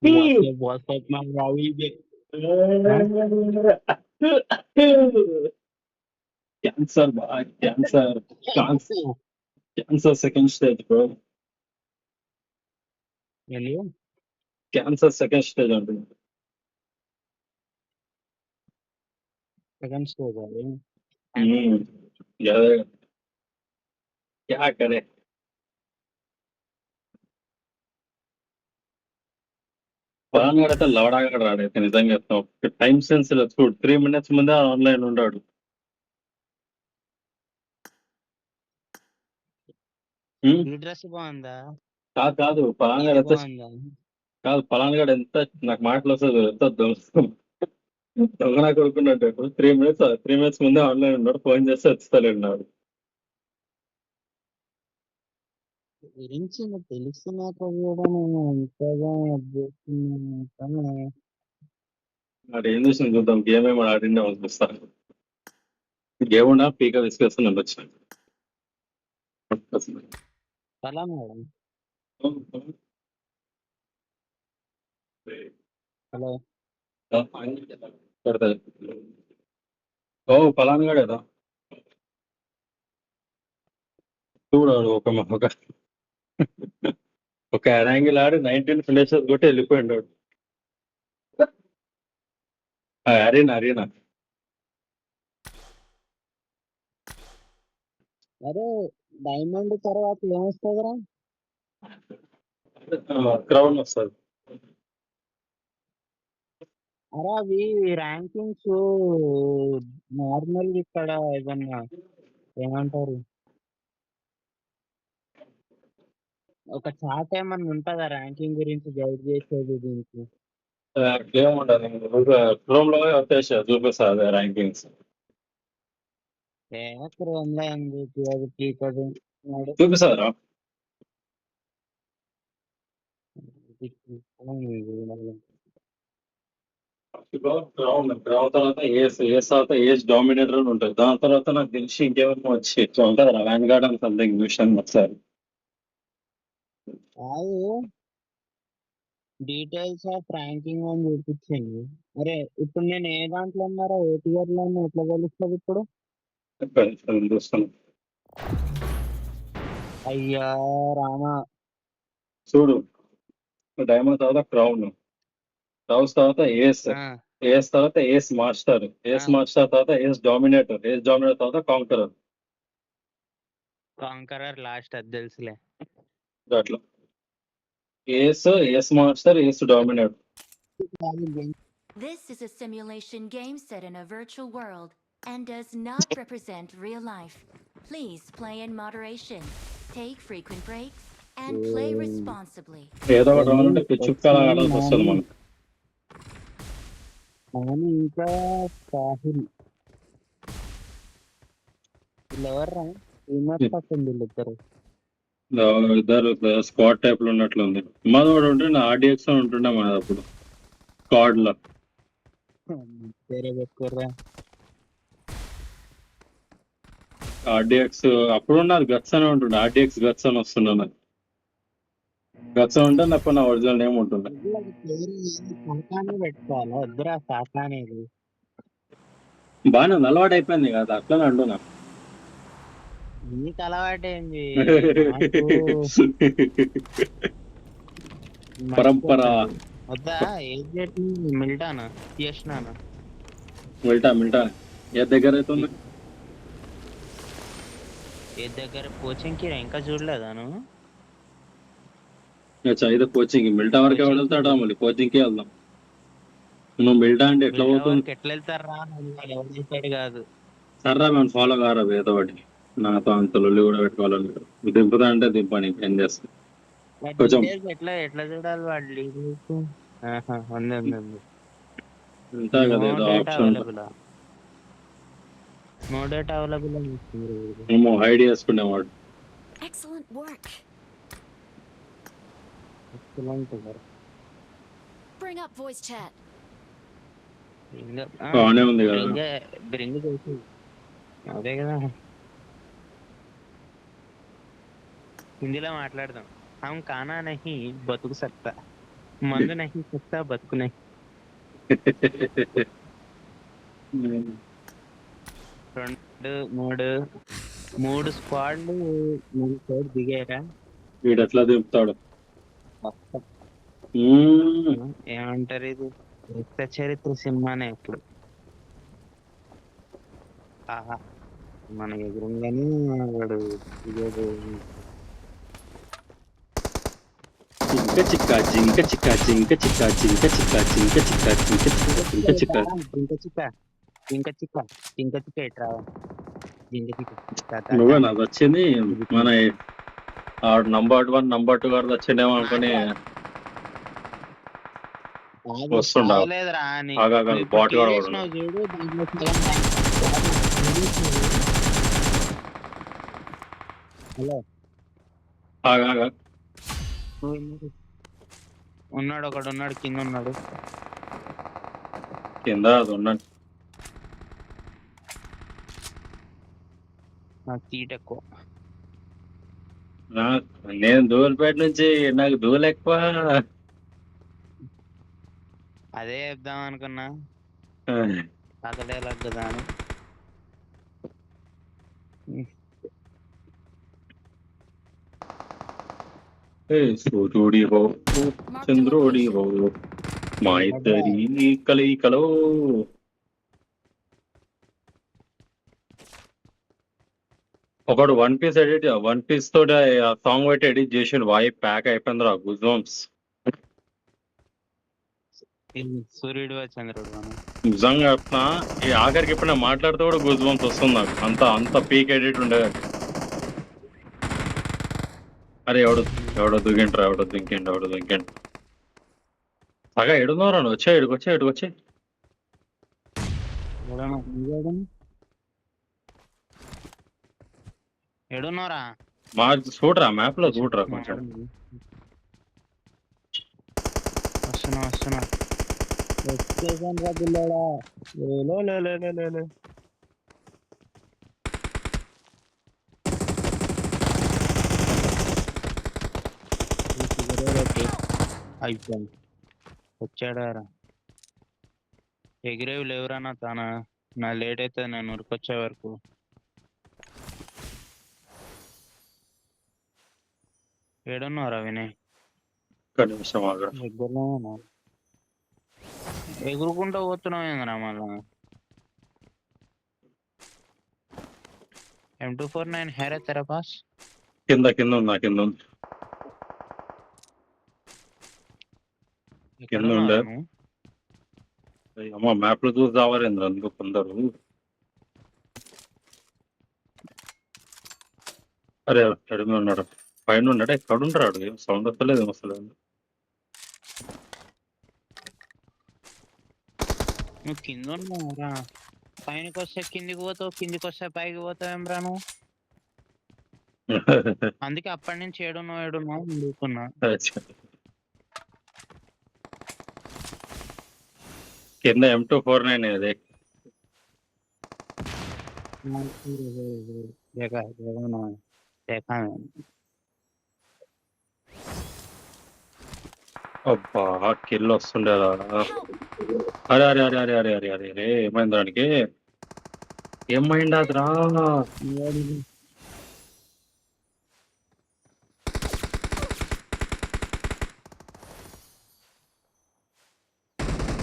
What's up, man? Ravi? Huh? Cancer, bhai. Cancer second stage, bro. Hello? Cancer second stage అంటున్నా. Second stage, are हम्म, यार क्या करे. పవన్ గారు అయితే లవడాగా రాడైతే నిజంగా చెప్తాం. టైం సెన్స్ లేదు చూడు, 3 minutes ముందే ఆన్లైన్ ఉన్నాడు. ఉమ్, ఈ డ్రెస్ బాగుందా? కాదు పవన్ గారు ఇది అయితే బాగుందా? కాదు పవన్ గారు ఎంత నాకు మాటలు వస్తుంది ఎంత దొంగనా కొడుకున్నట్టు 3 minutes ముందే ఆన్లైన్ ఉన్నాడు. ఫోన్ చేస్తే వచ్చేస్తాడు. గురించి నాకు తెలిసినాక కూడా నేను ఎంతగా చేస్తున్నాను కానీ మరి ఏం చేసిన చూద్దాం. గేమ్ ఏమో ఆడిండే చూస్తాను. గేమ్ ఉన్నా పీక విసిగేస్తాను వచ్చాను. అలా మేడం. హలో. పడతాయి. ఓ పలానా కదా చూడాడు ఒక యాంగిల్ ఆడి 19 ఫినిషర్స్ కొట్టి వెళ్ళిపోయాడు. అరీనా అరే డైమండ్ తర్వాత ఏమొస్తుందిరా? క్రౌన్ వస్తుంది. అరే అవి ర్యాంకింగ్స్ నార్మల్ ఇక్కడ ఏదన్నా ఏమంటారు ఒక చార్ట్ ఏమన్నా ఉంటుందా ర్యాంకింగ్ గురించి గైడ్ చేసేది దీనికి? గేమ్ ఉండదు. క్రోమ్ లో వచ్చేసి చూపిస్తుంది ర్యాంకింగ్స్. క్రోమ్ లో ఎందుకు అది పీకదు వాడు. చూపిస్తారా క్రౌన్ తర్వాత ఏస్ తర్వాత ఏజ్ డామినేటర్ అని ఉంటుంది. దాని తర్వాత నాకు తెలిసి ఇంకేమో వచ్చి ఇట్లా ఉంటుంది రా వ్యాన్ గార్డ్ అని సంథింగ్ చూసాను ఒకసారి. కాదు డీటెయిల్స్ ఆఫ్ ర్యాంకింగ్ అని చూపించింది. అరే ఇప్పుడు నేను ఏ దాంట్లో ఉన్నారో ఏ టియర్ లో ఉన్నా ఎట్లా తెలుస్తుంది ఇప్పుడు? చూస్తాను అయ్యా రామా. చూడు, డైమండ్ తర్వాత క్రౌన్, క్రౌన్స్ తర్వాత ఆ, ఏస్ తర్వాత ఏస్ మాస్టర్, ఆ, ఏస్ మాస్టర్ తర్వాత ఏస్ డామినేటర్ తర్వాత కాంకరర్. కాంకరర్ లాస్ట్ అది తెలుసులే. అట్లా ace master ace dominator. This is a simulation game set in a virtual world and does not represent real life. Please play in moderation, take frequent breaks, and play responsibly. ఏదో ఒకటి రావాలంటే పిచ్చుక్కలా ఆడాల్సి వస్తుంది మనకు. ఇంకా సాహిల్ ఎవర్రా పడుతుంది ఇద్దరు ఇద్దరు స్క్వాడ్ టైప్ లో ఉన్నట్లుంది. మాది కూడా ఉంటే నా ఆర్డిఎక్స్ ఉంటుండే మాది అప్పుడు స్క్వాడ్ లో. వేరే పెట్టుకోర్రా. ఆర్డిఎక్స్ అప్పుడు ఉన్నది గట్స్ అని ఉంటుండే. ఆర్డిఎక్స్ గట్స్ అని వస్తుండే నాకు. గట్స్ ఉంటే నాకు నా ఒరిజినల్ నేమ్ ఉంటుండే. సాకానే పెట్టుకోవాలా వద్దురా సాకా అనేది. బాగానే ఉంది, అలవాటు అయిపోయింది కదా అట్లనే అంటున్నా. నీకు అలవాటైంది పరంపర. వద్దా ఏం మిల్టానా చేసినానా మిల్టా ఏ దగ్గర అవుతుంది? ఏ దగ్గర కోచింగ్ కి ఇంకా చూడలేదా నువ్వు? అయితే కోచింగ్ మిల్టా వరకే వెళ్తాడా, మళ్ళీ కోచింగ్ కి వెళ్దాం. నువ్వు మిల్టా అంటే ఎట్లా పోతుంది? ఎట్లా వెళ్తారా ఎవరు కాదు. సర్రా మేము ఫాలో కారా ఏదో ఒకటి. నాతో అంత లొల్లి కూడా పెట్టుకోవాలని దింపుతా అంటే దింపని ఏం చేస్తా కొంచెం ఎట్లా ఎట్లా చూడాలి వాళ్ళు? ఉంది ఉంటా కదా ఏదో ఆప్షన్ ఉంటుంది. నో డేటా అవైలబుల్ మేము హైడ్ చేసుకునేవాడు. Excellent work. Bring up voice chat. బాగానే ఉంది కదా. బ్రింగ్ చేసి అదే కదా హిందీలో మాట్లాడదాం. హమ్ కానా నహీ బతుకు సక్తా. మందు నహి సత్తా బతుకునే. రెండు మూడు మూడు స్క్వాడ్లు మన సైడ్ దిగారా. వీడు ఎట్లా దింపుతాడు. మొత్తం మ్మ్. ఏమంటారు ఇది, రక్త చరిత్ర సినిమానే ఇప్పుడు. ఆహా, మన ఎదురుగానే వాడు దిగాడు. జింక చిక్క జింక చిక్క జింక చిక్క జింక చిక్క జింక చిక్క జింక చిక్క జింక చిక్క. జింక చిక్క జింక చిక్క జింక చిక్క ఎట్రా జింక చిక్క నువ్వే నాకు వచ్చింది. మన నంబర్ 1 నంబర్ 2 గారు వచ్చిండేమో అనుకుని వస్తుండా. లేదురా ఆగాగాలి బాట్ గాడు వాడు. చూడు దాంట్లో హలో ఆగా ఉన్నాడు, ఒకడు ఉన్నాడు, కింద ఉన్నాడు. కింద అది ఉన్నాను. నాకు తీట ఎక్కువ. నేను దూలపేట నుంచి నాకు దూలు ఎక్కువ. అదే చెప్దాం అనుకున్నా, అతడేలా కదా అని. సూర్యుడి బావు చంద్రుడి బావు మా ఇద్దరి కలయికలో. ఒకడు వన్ పీస్ తోటి ఆ సాంగ్ పెట్టి ఎడిట్ చేసిండు. వాయి ప్యాక్ అయిపోయింది రా గుజ్బాంబ్స్. సూర్యుడు చంద్రుడు నిజంగా చెప్తున్నా, ఈ ఆఖరికి ఇప్పుడు నేను మాట్లాడితే కూడా గుజ్బాంబ్స్ వస్తుంది నాకు. అంత పీక్ ఎడిట్ ఉండేది. అరే ఎవడో దిగిండ్రా, ఎవడో దింకిండు. సగా ఎడున్నారా నువ్వు? వచ్చా ఎడుకొచ్చే ఎడున్నారా? మా చూడరా, మ్యాప్ లో చూడరా కొంచెం. వస్తున్నా వచ్చేసాను రా పిల్లడా. అయిపోయింది, వచ్చాడారా. ఎగిరేవి లేవురా తానా, నా లేట్ అవుతుంది నేను ఉరికొచ్చే వరకు. ఏడున్నారా వినయ్? ఒక్క నిమిషం ఆగరా. దగ్గరలో ఎగురుకుంటూ పోతున్నావు ఏందిరా మళ్ళా? M249 है रे तेरा पास? కింద ఉంది. కింద ఉండే అమ్మ మ్యాప్ లో చూసి రావాలేంద్ర అందుకు కొందరు. అరే ఎడుగు ఉన్నాడు, పైన ఉన్నాడు. ఎక్కడ ఉంటాడు? ఏం సౌండ్ వస్తలేదు, ఏం వస్తలేదు. నువ్వు కింద ఉన్నావురా, పైనకి వస్తే కిందికి పోతావు, కిందికి వస్తే పైకి పోతావు ఏమ్రా నువ్వు? అందుకే అప్పటి నుంచి ఏడున్నావు అడుగుతున్నా. కింద M249 అది. అబ్బా కిల్ వస్తుండేదా? అరే ఏమైంది దానికి? ఏమైంది రా?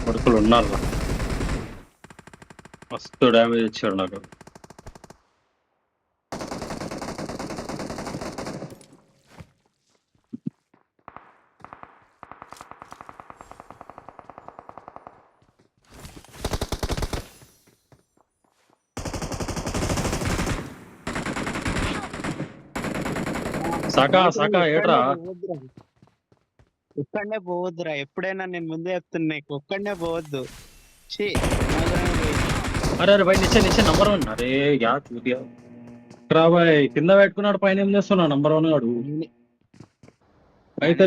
కొడుకులు ఉన్నారు, మస్తు డ్యామేజ్ ఇచ్చాడు నాకు. సాకా ఏట్రా? ఒక్కడనే పోవద్దురా, ఎప్పుడైనా నేను ముందే చెప్తున్నా, ఒక్కడనే పోవద్దు. అరే భాయ్ నిచ్చే నంబర్ 1. అరే యా చూద్యా రా భాయ్, కింద పెట్టుకున్నాడు, పైన ఏం చేస్తున్నాడు నంబర్ 1 గాడు. అయితే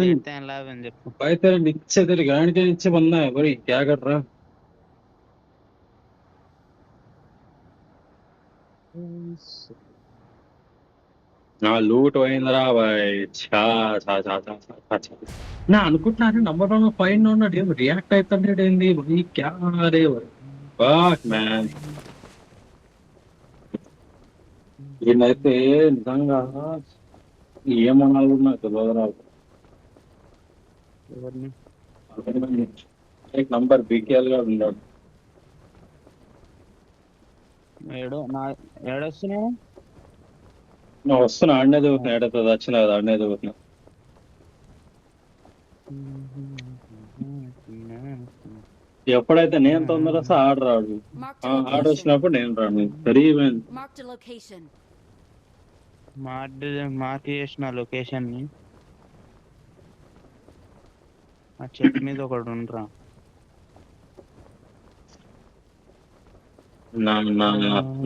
नीचे तेरे गाड़ी के नीचे बंदा है भाई, क्या कर रहा? నా లూట్ పోయిందిరా బాయ్. ఛా ఛా ఛా ఛా ఛా ఛా ఛా. నా అనుకుంటున్నాను నంబర్ 1 పైన ఉన్నాడు, ఏం రియాక్ట్ అవుతాడు ఏంది ఈ క్యారే బాక్ మ్యాన్. ఈయనైతే నిజంగా ఏమనాలి కూడా నాకు తెలియదురా. ఎవరిని నంబర్ బీకేఎల్ గా ఉన్నాడు. ఏడొస్తున్నాను. నువ్వు వస్తున్నా ఆడనే చదువుతున్నా, ఏడవుతుంది వచ్చిన కదా ఆడనే చదువుతున్నా. ఎప్పుడైతే నేను తొందర వస్తే ఆడ రాడు, Marked a ఆడ location. వచ్చినప్పుడు నేను రాను. పెరిగిపోయింది. Marked a location. మార్క్ చేసిన లొకేషన్ ని. ఆ చెట్టు మీద ఒకడు ఉండరా.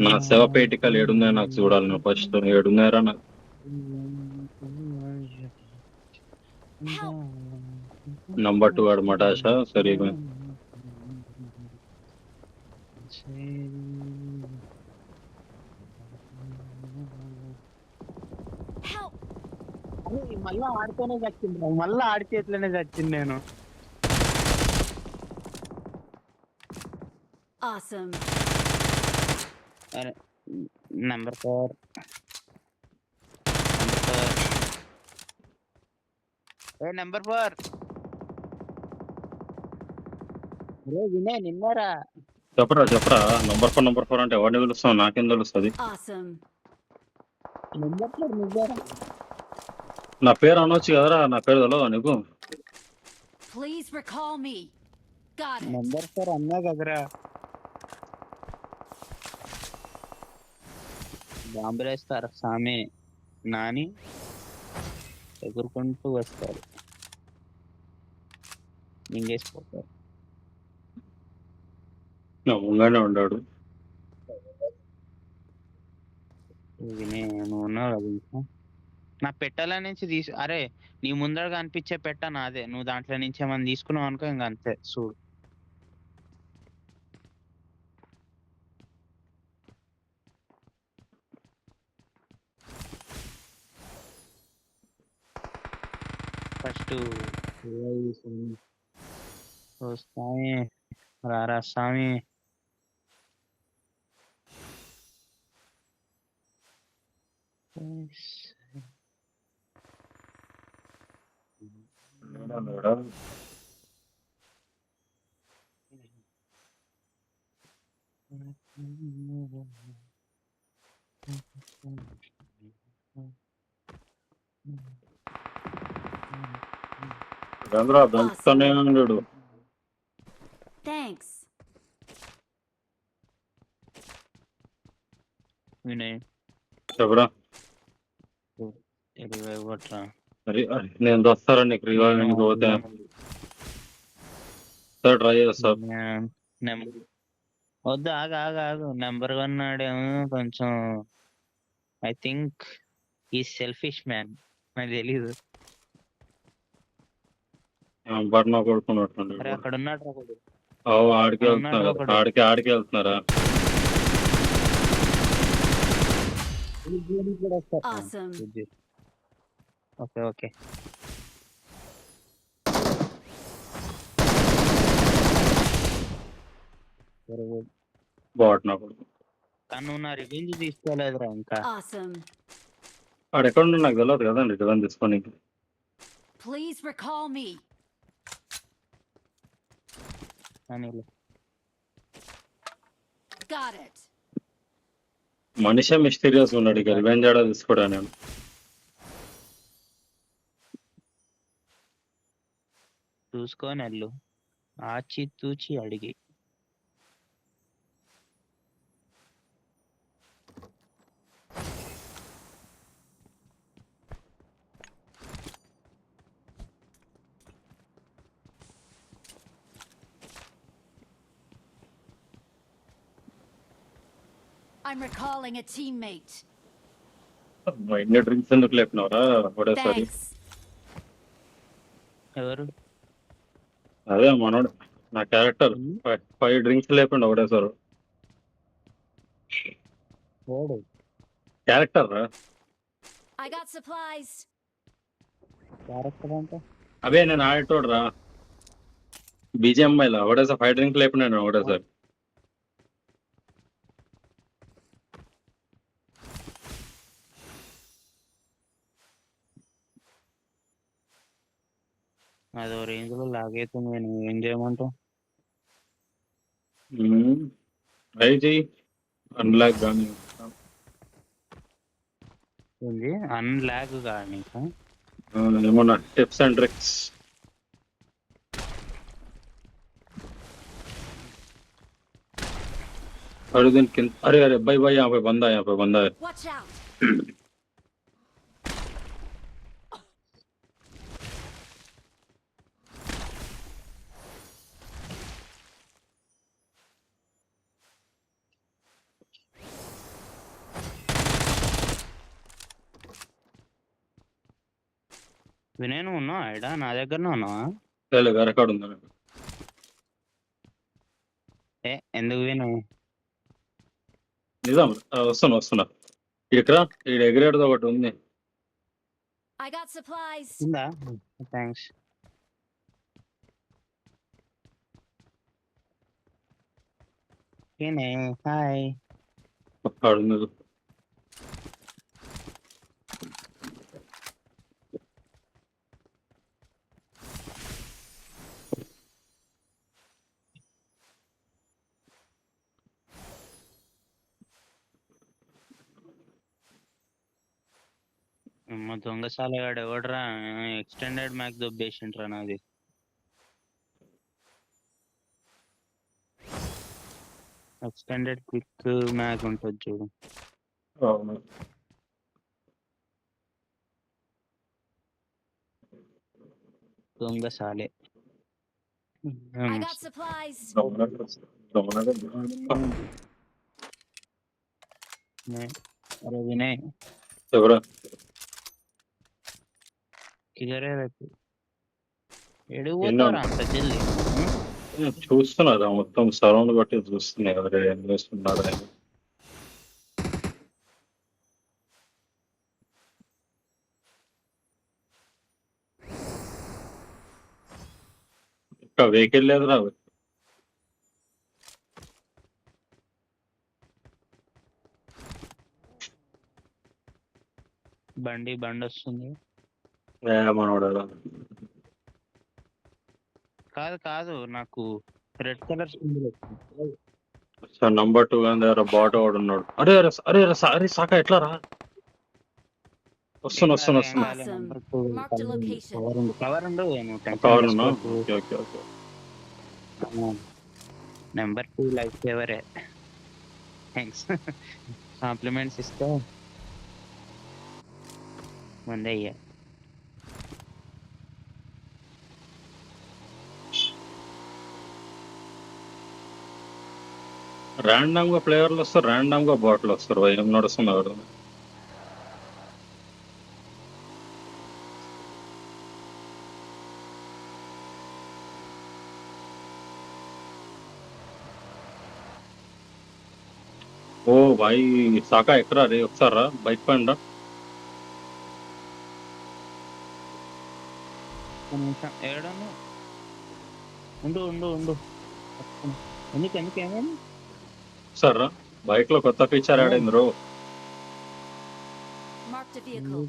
నా శవ పేటికలు ఏడున్నాయో నాకు చూడాలి. నువ్వు ఫస్ట్ ఏడున్నాయరా నాకు. నంబర్ 2 వాడు మటాష సరిగా. Help! మళ్ళా ఆడితేనే చచ్చింది, మళ్ళా ఆడి చేతిలోనే చచ్చింది నేను. Awesome. అరే నెంబర్ 4 నెంబర్ 4 వినయ్ నిన్నరా. చెప్పరా నంబర్ 4 అంటే ఎవరిని పిలుస్తావు? నాకేం తెలుస్తుంది? Awesome. నెంబర్ 4 నిన్నరా. నా పేరు అనొచ్చు కదరా, నా పేరు తెలియదా నీకు? Please recall me. Got it. Number 4 అన్నా కదరా. బాంబులేస్తారు సామి నాని, ఎగురుకుంటూ వస్తారు, మింగేసిపోతారు. ముంగానే ఉన్నాడు. వినే నువ్వు ఉన్నావు కదా ఇంకా. నా పెట్టెల నుంచి అరే నీ ముందర కనిపించే పెట్ట నాదే, నువ్వు దాంట్లో నుంచి ఏమన్నా తీసుకున్నావు అనుకో ఇంక అంతే చూడు. ఫస్ట్ వస్తాయి రారా స్వామి. దంచుతానే ఉన్నాడు. Thanks. వినయ్ చెప్పరా. ఇవ్వట్రా. నేను వస్తారా నీకు రివైవింగ్ పోతే ట్రై చేస్తా. వద్దు ఆగు నెంబర్ 1 నాడేమో కొంచెం ఐ థింక్ ఈ సెల్ఫిష్ మ్యాన్, నాకు తెలీదు. బట్నా కొడుకున్నట్టు అక్కడ ఉన్నాడు ఒకడు. ఆడికి వెళ్తున్నారు, ఆడికి వెళ్తున్నారా? Awesome. ఓకే బాట్ నా కొడుకు. తను నా రివెంజ్ తీసుకోలేదురా ఇంకా. Awesome. ఆడు ఎక్కడ ఉన్నాడు నాకు తెలియదు కదండి రివెంజ్ తీసుకొని. Please recall me. Got it. మనిషే మిస్టీరియస్ ఉన్నాడు, ఇక రివెంజ్ ఆడ తీసుకోడా నేను. చూసుకొని వెళ్ళు, ఆచి తూచి అడిగి. I'm recalling a teammate. ఎన్ని డ్రింక్స్ ఎందుకు లేపినవరా ఒకటేసారి? Thanks. ఎవరు? అదే మనోడు, నా క్యారెక్టర్ 5 డ్రింక్స్ లేకుండా ఒకటేసారి. క్యారెక్టర్ రా. I got supplies. క్యారెక్టర్ అంటే అవే నేను ఆడేటోడు రా బీజిఎంఐలో ఒకటేసారి 5 డ్రింక్ లేపినాను ఒకటేసారి. అదో రేంజ్ లో లాగైతుంది. నేను ఏం చేయమంటావు? అయితే అన్లాక్ కానీ ఏంది అన్లాగ్ కాదు నీకు? ఏమన్నా టిప్స్ అండ్ ట్రిక్స్. अरे दिन किन अरे अरे भाई भाई यहाँ पे बंदा है. Watch out. వినయ్ నువ్వు ఉన్నావా ఈడ? నా దగ్గరనే ఉన్నావా? లేదు వేరే కాడ ఉంది. ఎందుకు వినయ్? నిజాం వస్తున్నా ఇక్కడ ఇక్కడ ఎగిరేడుది ఒకటి ఉంది. I got supplies. ఉందా? థ్యాంక్స్. వినయ్ హాయ్. ఆడుంది. దొంగసాలగాడు ఎవడరా? ఎక్స్టెండెడ్ మ్యాక్ దొబ్బేసిండ్రా నాది. ఎక్స్టెండెడ్ క్విక్ మ్యాక్ ఉంటుంది చూడు. అవును దొంగసాలే. I got supplies. అరే వినయ్ ఎవరా కిదరే రేపు ఎడుగు పోతారా అంత జల్దీ? చూస్తున్నారా మొత్తం సరౌండ్ బట్టి చూస్తున్నాయి ఎవరు ఏం చేస్తున్నారు అని. ఇంకా వెహికల్ లేదురా. బండి వస్తుంది. మనోడా కాదు కాదు నాకు రెడ్ కలర్ సార్ నంబర్ 2 గాని దగ్గర బాట్ వాడు ఉన్నాడు. అరే అరే అరే అరే సాక ఎట్లా రా? వస్తున్నా. Mark the location. కవర్ ఉండు. కవర్ ఉన్నా. Okay okay okay. Number 2 life సేవరే. థ్యాంక్స్. కాంప్లిమెంట్స్ ఇస్తే ముందయ్యా. ర్యాండమ్ గా ప్లేయర్లు వస్తారు, ర్యాండమ్ గా బాట్లు వస్తారు. ఏం నడుస్తుంది అక్కడ? ఓ భాయ్ సాకా ఎక్కడా రే? ఒకసారి రా బైక్ పైన రా. ఏడను ఉండు. ఎందుకు ఏమైంది? సార్ రా బైక్ లో కొత్త ఫీచర్ యాడ్ అయింది రో. Marked a vehicle.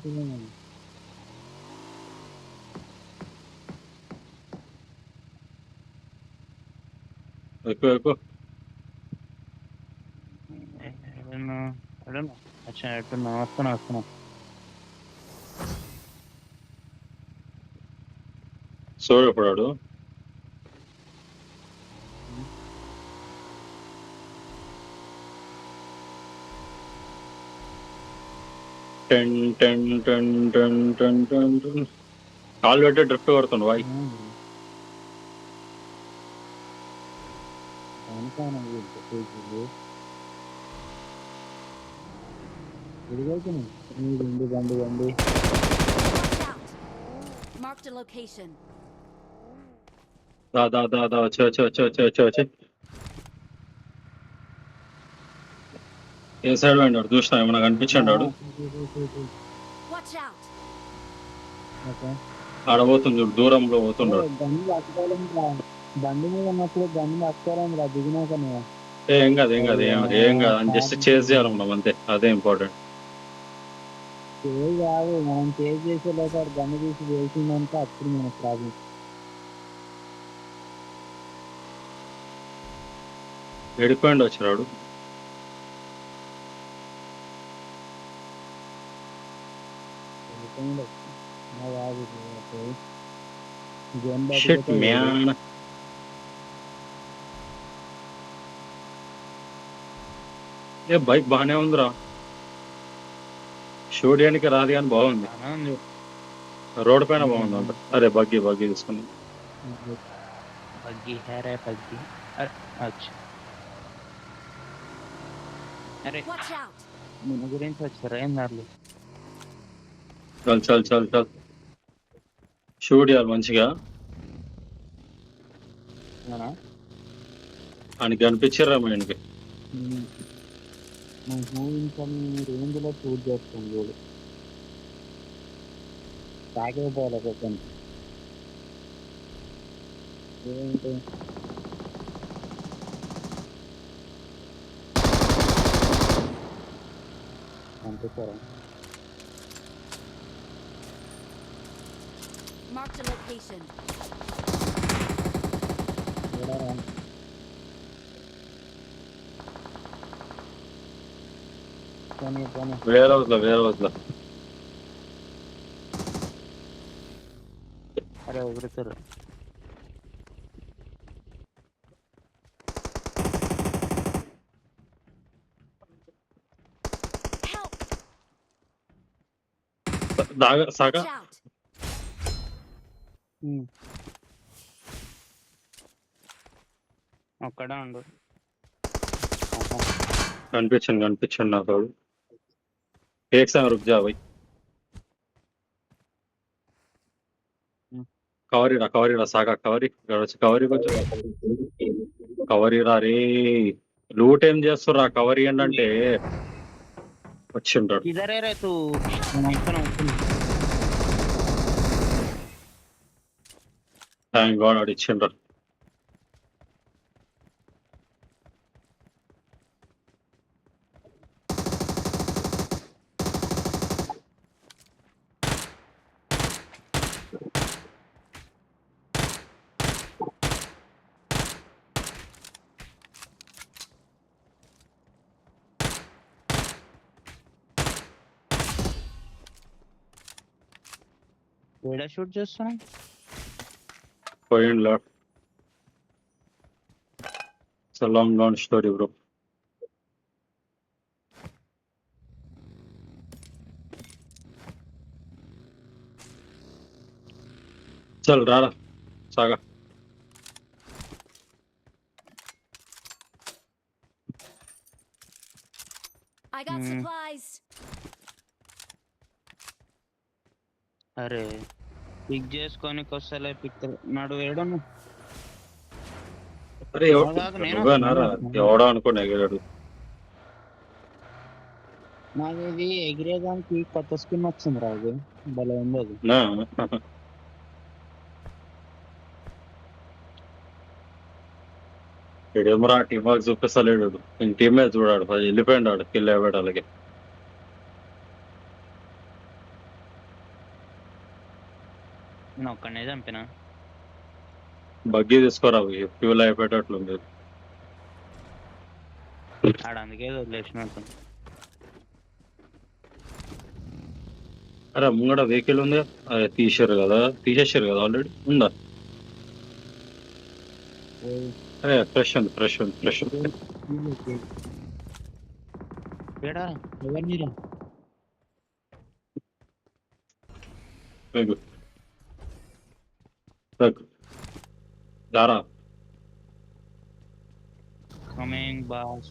ఎక్కువ వస్తున్నా. సోయపడాడు. కాల్ పెట్టి డ్రిఫ్ట్ కొడుతుండు బాయ్. బండి Watch out. Marked a location. దా వచ్చి ఏ సైడ్ పోయినాడు చూసినా? ఏమన్నా కనిపించాడు? Watch Watch out! ఓకే. ఆడబోతుంది చూడు, దూరంలో పోతుండ్రు. గన్ను పట్టుకోలేం రా. బండి మీద ఉన్నప్పుడు గన్ను పట్టుకోలేం రా దిగినాక నువ్వు. ఏం కాదు ఏం కాదు అని జస్ట్ చేజ్ చేయాలి మనం అంతే, అదే ఇంపార్టెంట్. చేయి కాదు, మనం చేసి చేసే లోపల గన్ను తీసి వేసిందంటే అప్పుడు మన ప్రాబ్లం. ఎడిపోయిండి వచ్చినాడు. Shit man. ఏ బైక్ బాగానే ఉందిరా, షూట్ చేయడానికి రాదు కానీ బాగుంది. రోడ్ పైన బాగుంది అంట. అరే బగ్గి తీసుకుని బగ్గి హేరే బగ్గి. అరే Watch out! మన గురించి వచ్చారా ఏం దాంట్లో? చల్ షూట్ చేయాలి మంచిగా. ఆయనకి అనిపించారా ఆయనకి రేంజ్లో షూట్ చేస్తాం చూడు, తాగిపోవాలి కొంచెం. ఏంటి పంపిస్తారా? Marked a location. వేరే వద్దులా. అరే ఎగురుతారు. Help! సాగా Watch out! అక్కడే ఉండు. కనిపించండి నాకు. एक संग रुक जा भाई. కవరీరా సాగా కవరీ కవరీరా రే. లూట్ ఏం చేస్తుర్రా, కవరీ అంటే వచ్చిండ్రాడు. ఇదరే రే తూ థ్యాంక్ గాడ్ ఆడు ఇచ్చిండ్రు. ఏడా షూట్ చేస్తున్నా పోయిండ్లా. It's a long story bro. చల్ రారా సాగా. I got supplies. అరే పిక్ చేసుకొని వస్తలే పిక్ నాడు వేయడం. అరే నువ్వేనారా ఎవడో అనుకోని ఎగిరాడు. నాకు ఇది ఎగిరేదానికి కొత్త స్కిన్ వచ్చింది రా, అది భలే ఉంది అది. ఇడేమరా టీమ్ వర్క్ చూపిస్తలేడు, ఇంక టీమే చూడాడు, వెళ్ళిపోయాడు కిల్ అయిపోయాడు. అలాగే నేను ఒక్కడనే చంపిన. బగ్గి తీసుకోరా, ఫ్యూల్ అయిపోయేటట్లుంది. ఆడ అందుకే వదిలేసినట్టు. అరే ముంగడ వెహికల్ ఉంది, అదే తీసేసారు కదా ఆల్రెడీ ఉందా? అరే ఫ్రెష్ ఉంది. ఏడా ఎవరినిరా? దారా కమింగ్ బాస్.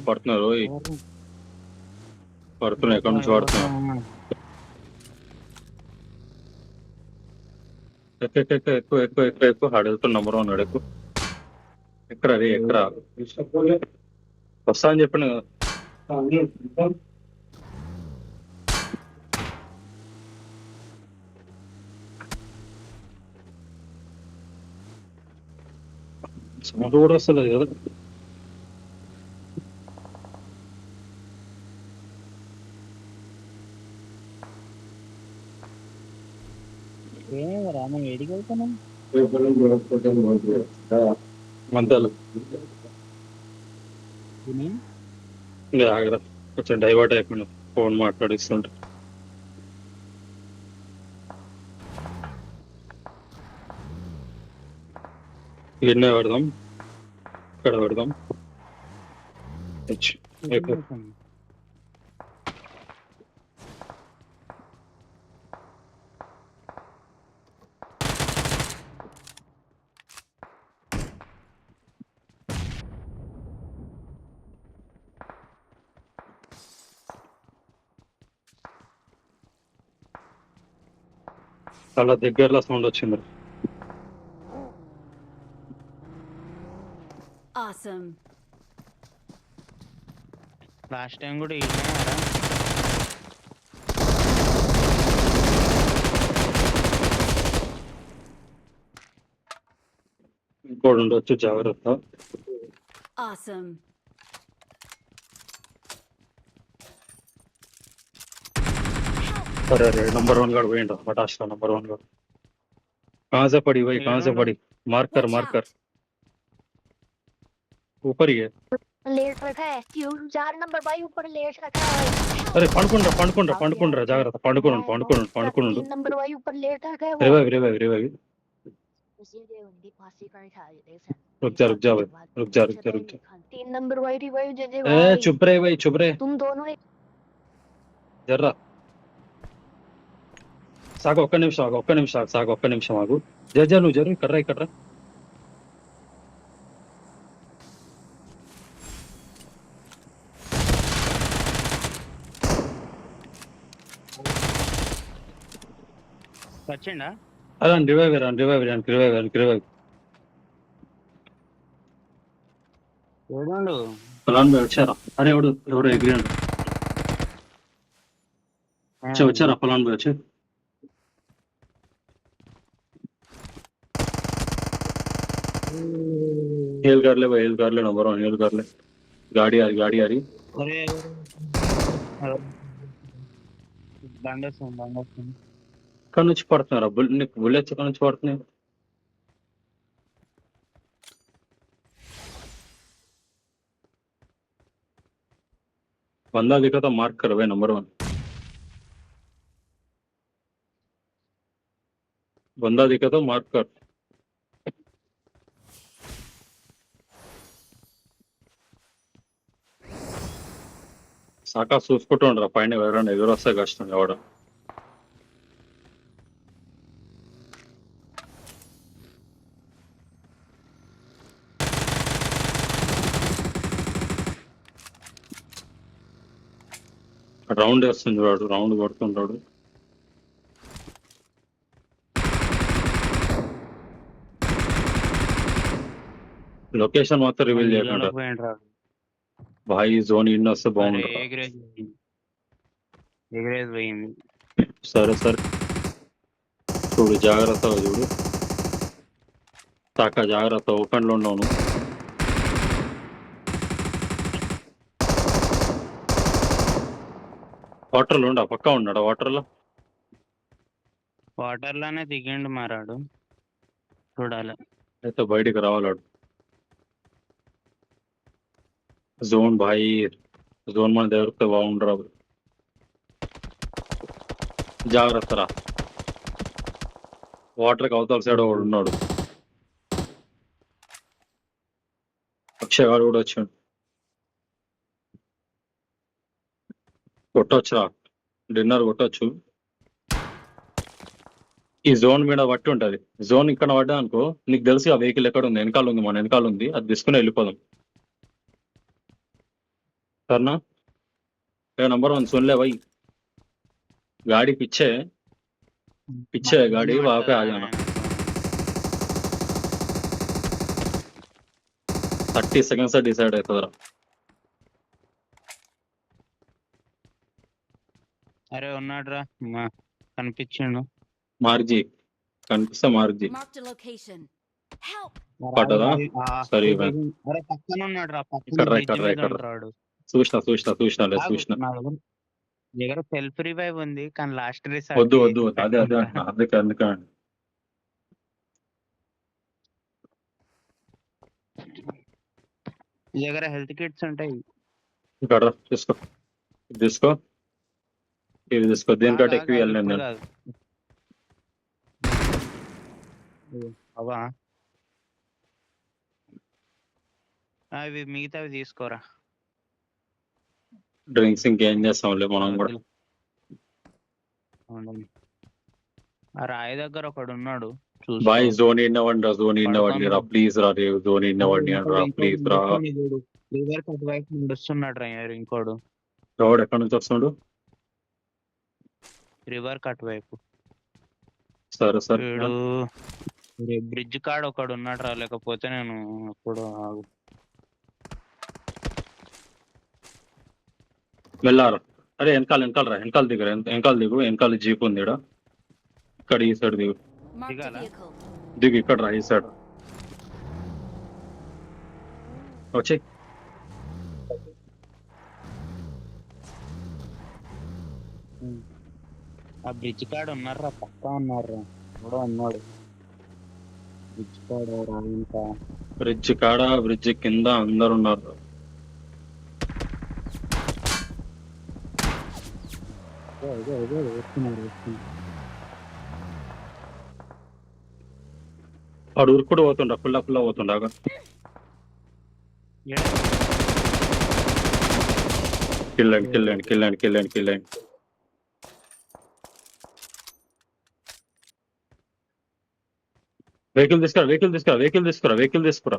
పడుతున్నారు ఎక్కడి నుంచి పడుతున్నారు? ఎక్కువ ఎక్కువ ఎక్కువ ఎక్కువ ఎక్కువ ఎక్కువ ఆడు వెళ్తున్న నంబర్ 1 ఆడు ఎక్కువ ఎక్కడ రే ఎక్కడ వస్తా అని చెప్పిన కదా. సౌండ్ కూడా వస్తలేదు కదా. ఏమరా నువ్వు ఏడికి వెళ్తున్నావు? మంతాలు తిని ఇంకా ఆగరా కొంచెం డైవర్ట్ అయిపోయినా ఫోన్ మాట్లాడిస్తుంటే. గిన్నె పెడదాం, ఇక్కడ పెడదాం. అయిపోయి చాలా దగ్గరలో సౌండ్ వచ్చింది. Awesome. లాస్ట్ టైం కూడా ఇదేనారా? ఇంకోటి ఉండొచ్చు, జాగ్రత్త. Awesome. अरे अरे नंबर 1 गाड़ वेंड हटाशा नंबर 1 गाड़ कहाँ से पड़ी भाई, कहाँ से पड़ी? मार्क कर ऊपर ही है. लेट रखा है 4 नंबर भाई ऊपर लेट रखा है. अरे पंडकुंड्रा जाग्रत पंडकुंड 3 नंबर भाई ऊपर लेट रखा है. रिवाइव रुक जा भाई 3 नंबर भाई रिवाइव दे दे ए भाई. चुप रहे तुम दोनों जर्रा सागो ఒక్క నిమిషం ఆగు. జర నువ్వు జరు ఇక్కడ వచ్చిండా? అలా రివైవ్ ఏడుండు పొలాన్ పోయి వచ్చారా? అరే ఎవరు ఎగ్రీ అండి వచ్చారా? పొలాన్ పోయి వచ్చి हेल कर ले नंबर 1 हेल कर ले. गाड़ी आ रही. अरे దండొస్తుంది ఇక్కడ నుంచి పడుతున్నారా? బుల్లెట్స్ ఇక్కడ నుంచి పడుతున్నాయి. बंदा दिखा तो मार्क कर भाई नंबर 1. बंदा दिखा तो मार्क कर. సాకా చూసుకుంటూ ఉండరా పైన ఎవరైనా ఎదురొస్తే కష్టం ఎవడ. రౌండ్ వేస్తుంది వాడు, రౌండ్ కొడుతుంటాడు. లొకేషన్ మాత్రం రివీల్ చేయకుండా భాయి జోన్ ఇన్ వస్తే బాగుంటుంది. ఎగరేజ్ పోయింది. సరే చూడు జాగ్రత్తగా చూడు. తాక జాగ్రత్త ఓపెన్ లో ఉన్నాను. వాటర్ లో ఉండ పక్కా ఉన్నాడా? వాటర్ లోనే దిగిండు మారాడు. చూడాలి అయితే బయటికి రావాలాడు. జోన్ భాయి జోన్ మన దగ్గర బాగుండరా. జాగ్రత్త రా. వాటర్కి అవతల సైడ్ ఒకడు ఉన్నాడు. అక్షయ్ గారు కూడా వచ్చాడు. కొట్టొచ్చురా, డిన్నర్ కొట్టొచ్చు. ఈ జోన్ మీద బట్టి ఉంటది. జోన్ ఇక్కడ పడ్డా అనుకో నీకు తెలిసి ఆ వెహికల్ ఎక్కడ ఉంది, వెనకాల ఉంది, మన వెనకాల ఉంది, అది తీసుకుని వెళ్ళిపోదాం. సరేనా? नंबर 1 सुन ले भाई. गाड़ी पीछे है गाड़ी, वहां पे आ जाना. 30 seconds డిసైడ్ అవుతుందిరా. అరే ఉన్నాడు రా కనిపించిండు. మార్జీ కనిపిస్తే మార్జీ Marked a location. Help! పడ్డదా? సరే ఇవ్వ. అరే పక్కన ఉన్నాడు రా, పక్కన ఇక్కడ రా, బ్రిడ్జ్ ఇక్కడ రా, మీద ఇక్కడ రా. ఉంటాడు. చూసినా ఆగు, చూసిన. నా దగ్గర సెల్ఫ్ రివైవ్ ఉంది కానీ లాస్ట్ వద్దు వద్దు వద్దు, అదే అదే అంటున్నా. అందుకే నీ దగ్గర హెల్త్ కిట్స్ ఉంటాయి. ఇక్కడ రా, తీసుకో ఇది తీసుకో. దేనికంటే ఆగు, ఎక్కువ ఆగు, వెళ్ళాను ఇప్పుడు నేను. కాదు. అవా అవి మిగతావి తీసుకోరా. డ్రింక్స్ ఇంకేం చేస్తాంలే మనం కూడా. అవునండి. ఆ రాయి దగ్గర ఒకడు ఉన్నాడు బాయ్ చూసుకో. జోన్ ఇన్నవ్వండి రా, జోన్ ఇన్నవ్వండి రా, ప్లీజ్ రా రేవ్, జోన్ ఇన్నవ్వండి రా, ప్లీజ్ రా. రివర్ కట్ వైపు నడుస్తున్నాడు రా ఇంకోడు. ఎవడు ఎక్కడి నుంచి వస్తున్నాడు? రివర్ కట్ వైపు సరే సరే వీడు బ్రిడ్జ్ కాడ ఒకడు ఉన్నాడు రా, లేకపోతే నేను అప్పుడు వెళ్ళారా? అరే వెనకాల రా, వెనకాల దిగు, వెనకాల జీప్ ఉంది ఈడ. ఇక్కడ ఈ సైడ్ దిగు, Marked a Digala. vehicle. ఇక్కడ రా, ఈ సైడ్ వచ్చి. ఆ బ్రిడ్జ్ కాడ ఉన్నారా, పక్క ఉన్నారా, కూడా ఉన్నాడు బ్రిడ్జ్ కాడ రా. ఇంకా బ్రిడ్జ్ కాడ, బ్రిడ్జ్ కింద అందరు ఉన్నారు. వస్తున్నారు. వాడు ఉరుకుడు పోతుండ, ఫుల్లా పోతుండగా. కిల్లండి. వెహికల్ తీసుకురా.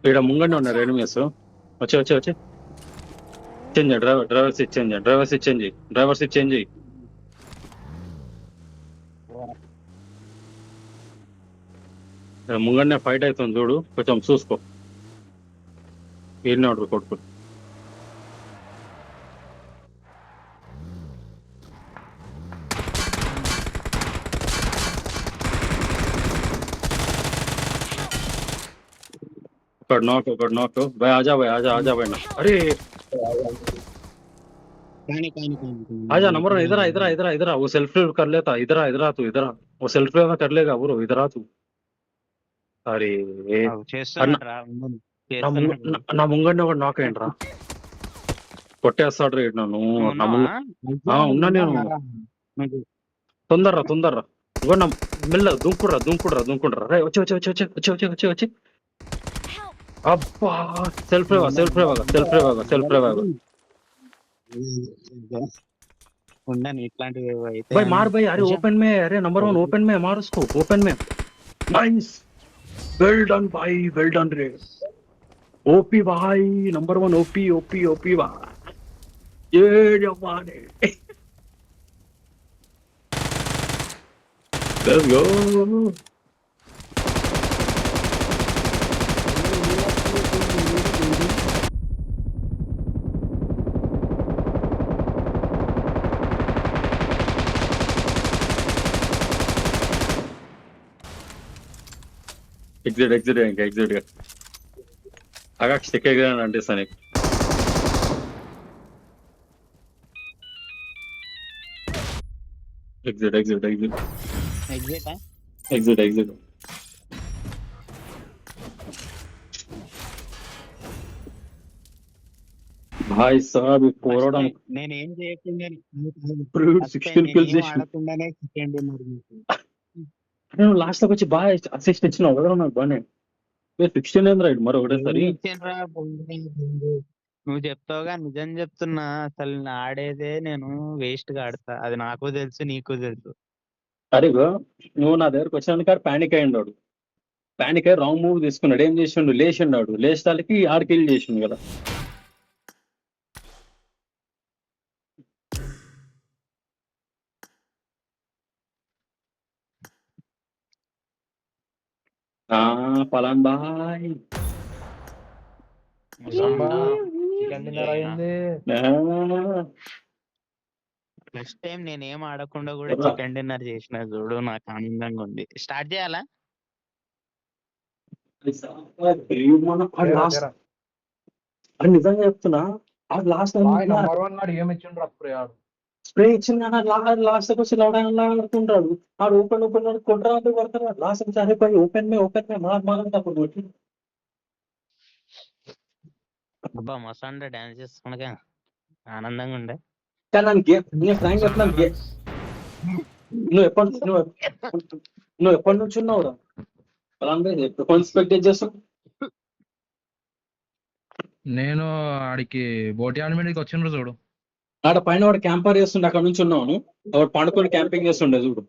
ఇక్కడ ముంగండి ఉన్నారు ఎనిమిస్. వచ్చి చేంజ్ డ్రైవర్ సీట్ చేంజ్. ముంగండి ఫైట్ అవుతుంది చూడు, కొంచెం చూసుకో. ఈయన ఆర్డర్ కొట్టుకో. ఒకడు నాక్. भाई आजा भाई ना. अरे आजा नंबर इधर वो सेल्फ रिवाइव कर लेता. इधर आ तू, इधर आ. वो सेल्फ रिवाइव कर लेगा ब्रो, इधर आ तू. अरे నా ముంగండి ఒకటి నాక్ అయ్యండి రా, కొట్టేస్తాడు రేటు నన్ను. ఉన్నా నేను. తొందరరా ఇగో నా మెల్ల దుంకుడ్రా. రే వచ్చి. అబ్బా సెల్ఫ్ రివైవ్. ఉండని ఇట్లాంటివి అయితే भाई मार भाई. अरे ओपन में, अरे नंबर 1 ओपन में मार उसको, ओपन में. नाइस, वेल डन रे. ओपी भाई, नंबर 1 ओपी भाई. ये जवान है. Let's go. Exit. आकाश टिकेगा అంటే సనిక్. Exit. भाई साहब పోరాడం. నేనేం చేయకుండా 16 kills ఆడకుండానే సెకండ్ నేను లాస్ట్ లోకి వచ్చి బాగా అసిస్ట్ ఇచ్చినావు కదా నాకు బాగానే. 16 ఏం రైడ్ మరి ఒకటేసారి. నువ్వు చెప్తావుగా, నిజం చెప్తున్నా. అసలు ఆడేదే నేను వేస్ట్ గా ఆడతా, అది నాకు తెలుసు నీకు తెలుసు. అరే నువ్వు నా దగ్గరకు వచ్చినాక పానిక్ అయ్యిండాడు. పానిక్ అయ్యి రాంగ్ మూవ్ తీసుకున్నాడు. ఏం చేసిండు, లేచిండాడు. లేచడానికి ఆడికెళ్ళి చేసిండు కదా. పలాన్ బాయ్. చికెన్ డిన్నర్ అయింది. ఫస్ట్ టైం నేనేం ఆడకుండా కూడా చికెన్ డిన్నర్ చేసిన చూడు, నాకు ఆనందంగా ఉంది. స్టార్ట్ చేయాలా? నిజంగా చెప్తున్నా, అది లాస్ట్ నంబర్ 1 నాడు ఏమి ఇచ్చిండ్రు అప్పుడు ఆడు. స్ప్రే ఇచ్చింది కానీ లాస్ట్ వచ్చి ఆడుకుంటాడు. ఆడు ఓపెన్ కొట్టరా కొడతారు. లాస్ట్ వచ్చి అరే ఓపెన్ మే మాకు అప్పుడు కొట్టి. అబ్బా మసాండా డాన్స్ చేస్తుండగా ఆనందంగా ఉండే. కానీ నన్ను నేను ఫ్రాంక్ చెప్తున్నాను, నువ్వు ఎప్పటి నుంచి ఉన్నావురా ఎక్స్పెక్ట్ చేస్తావు? నేను ఆడికి బోటి ఆల్మీడికి వచ్చిండ్రు చూడు. ఆడ పైన వాడు క్యాంపర్ చేస్తుండే, అక్కడ నుంచి ఉన్నాను. వాడు పండుకొని క్యాంపింగ్ చేస్తుండే చూడు.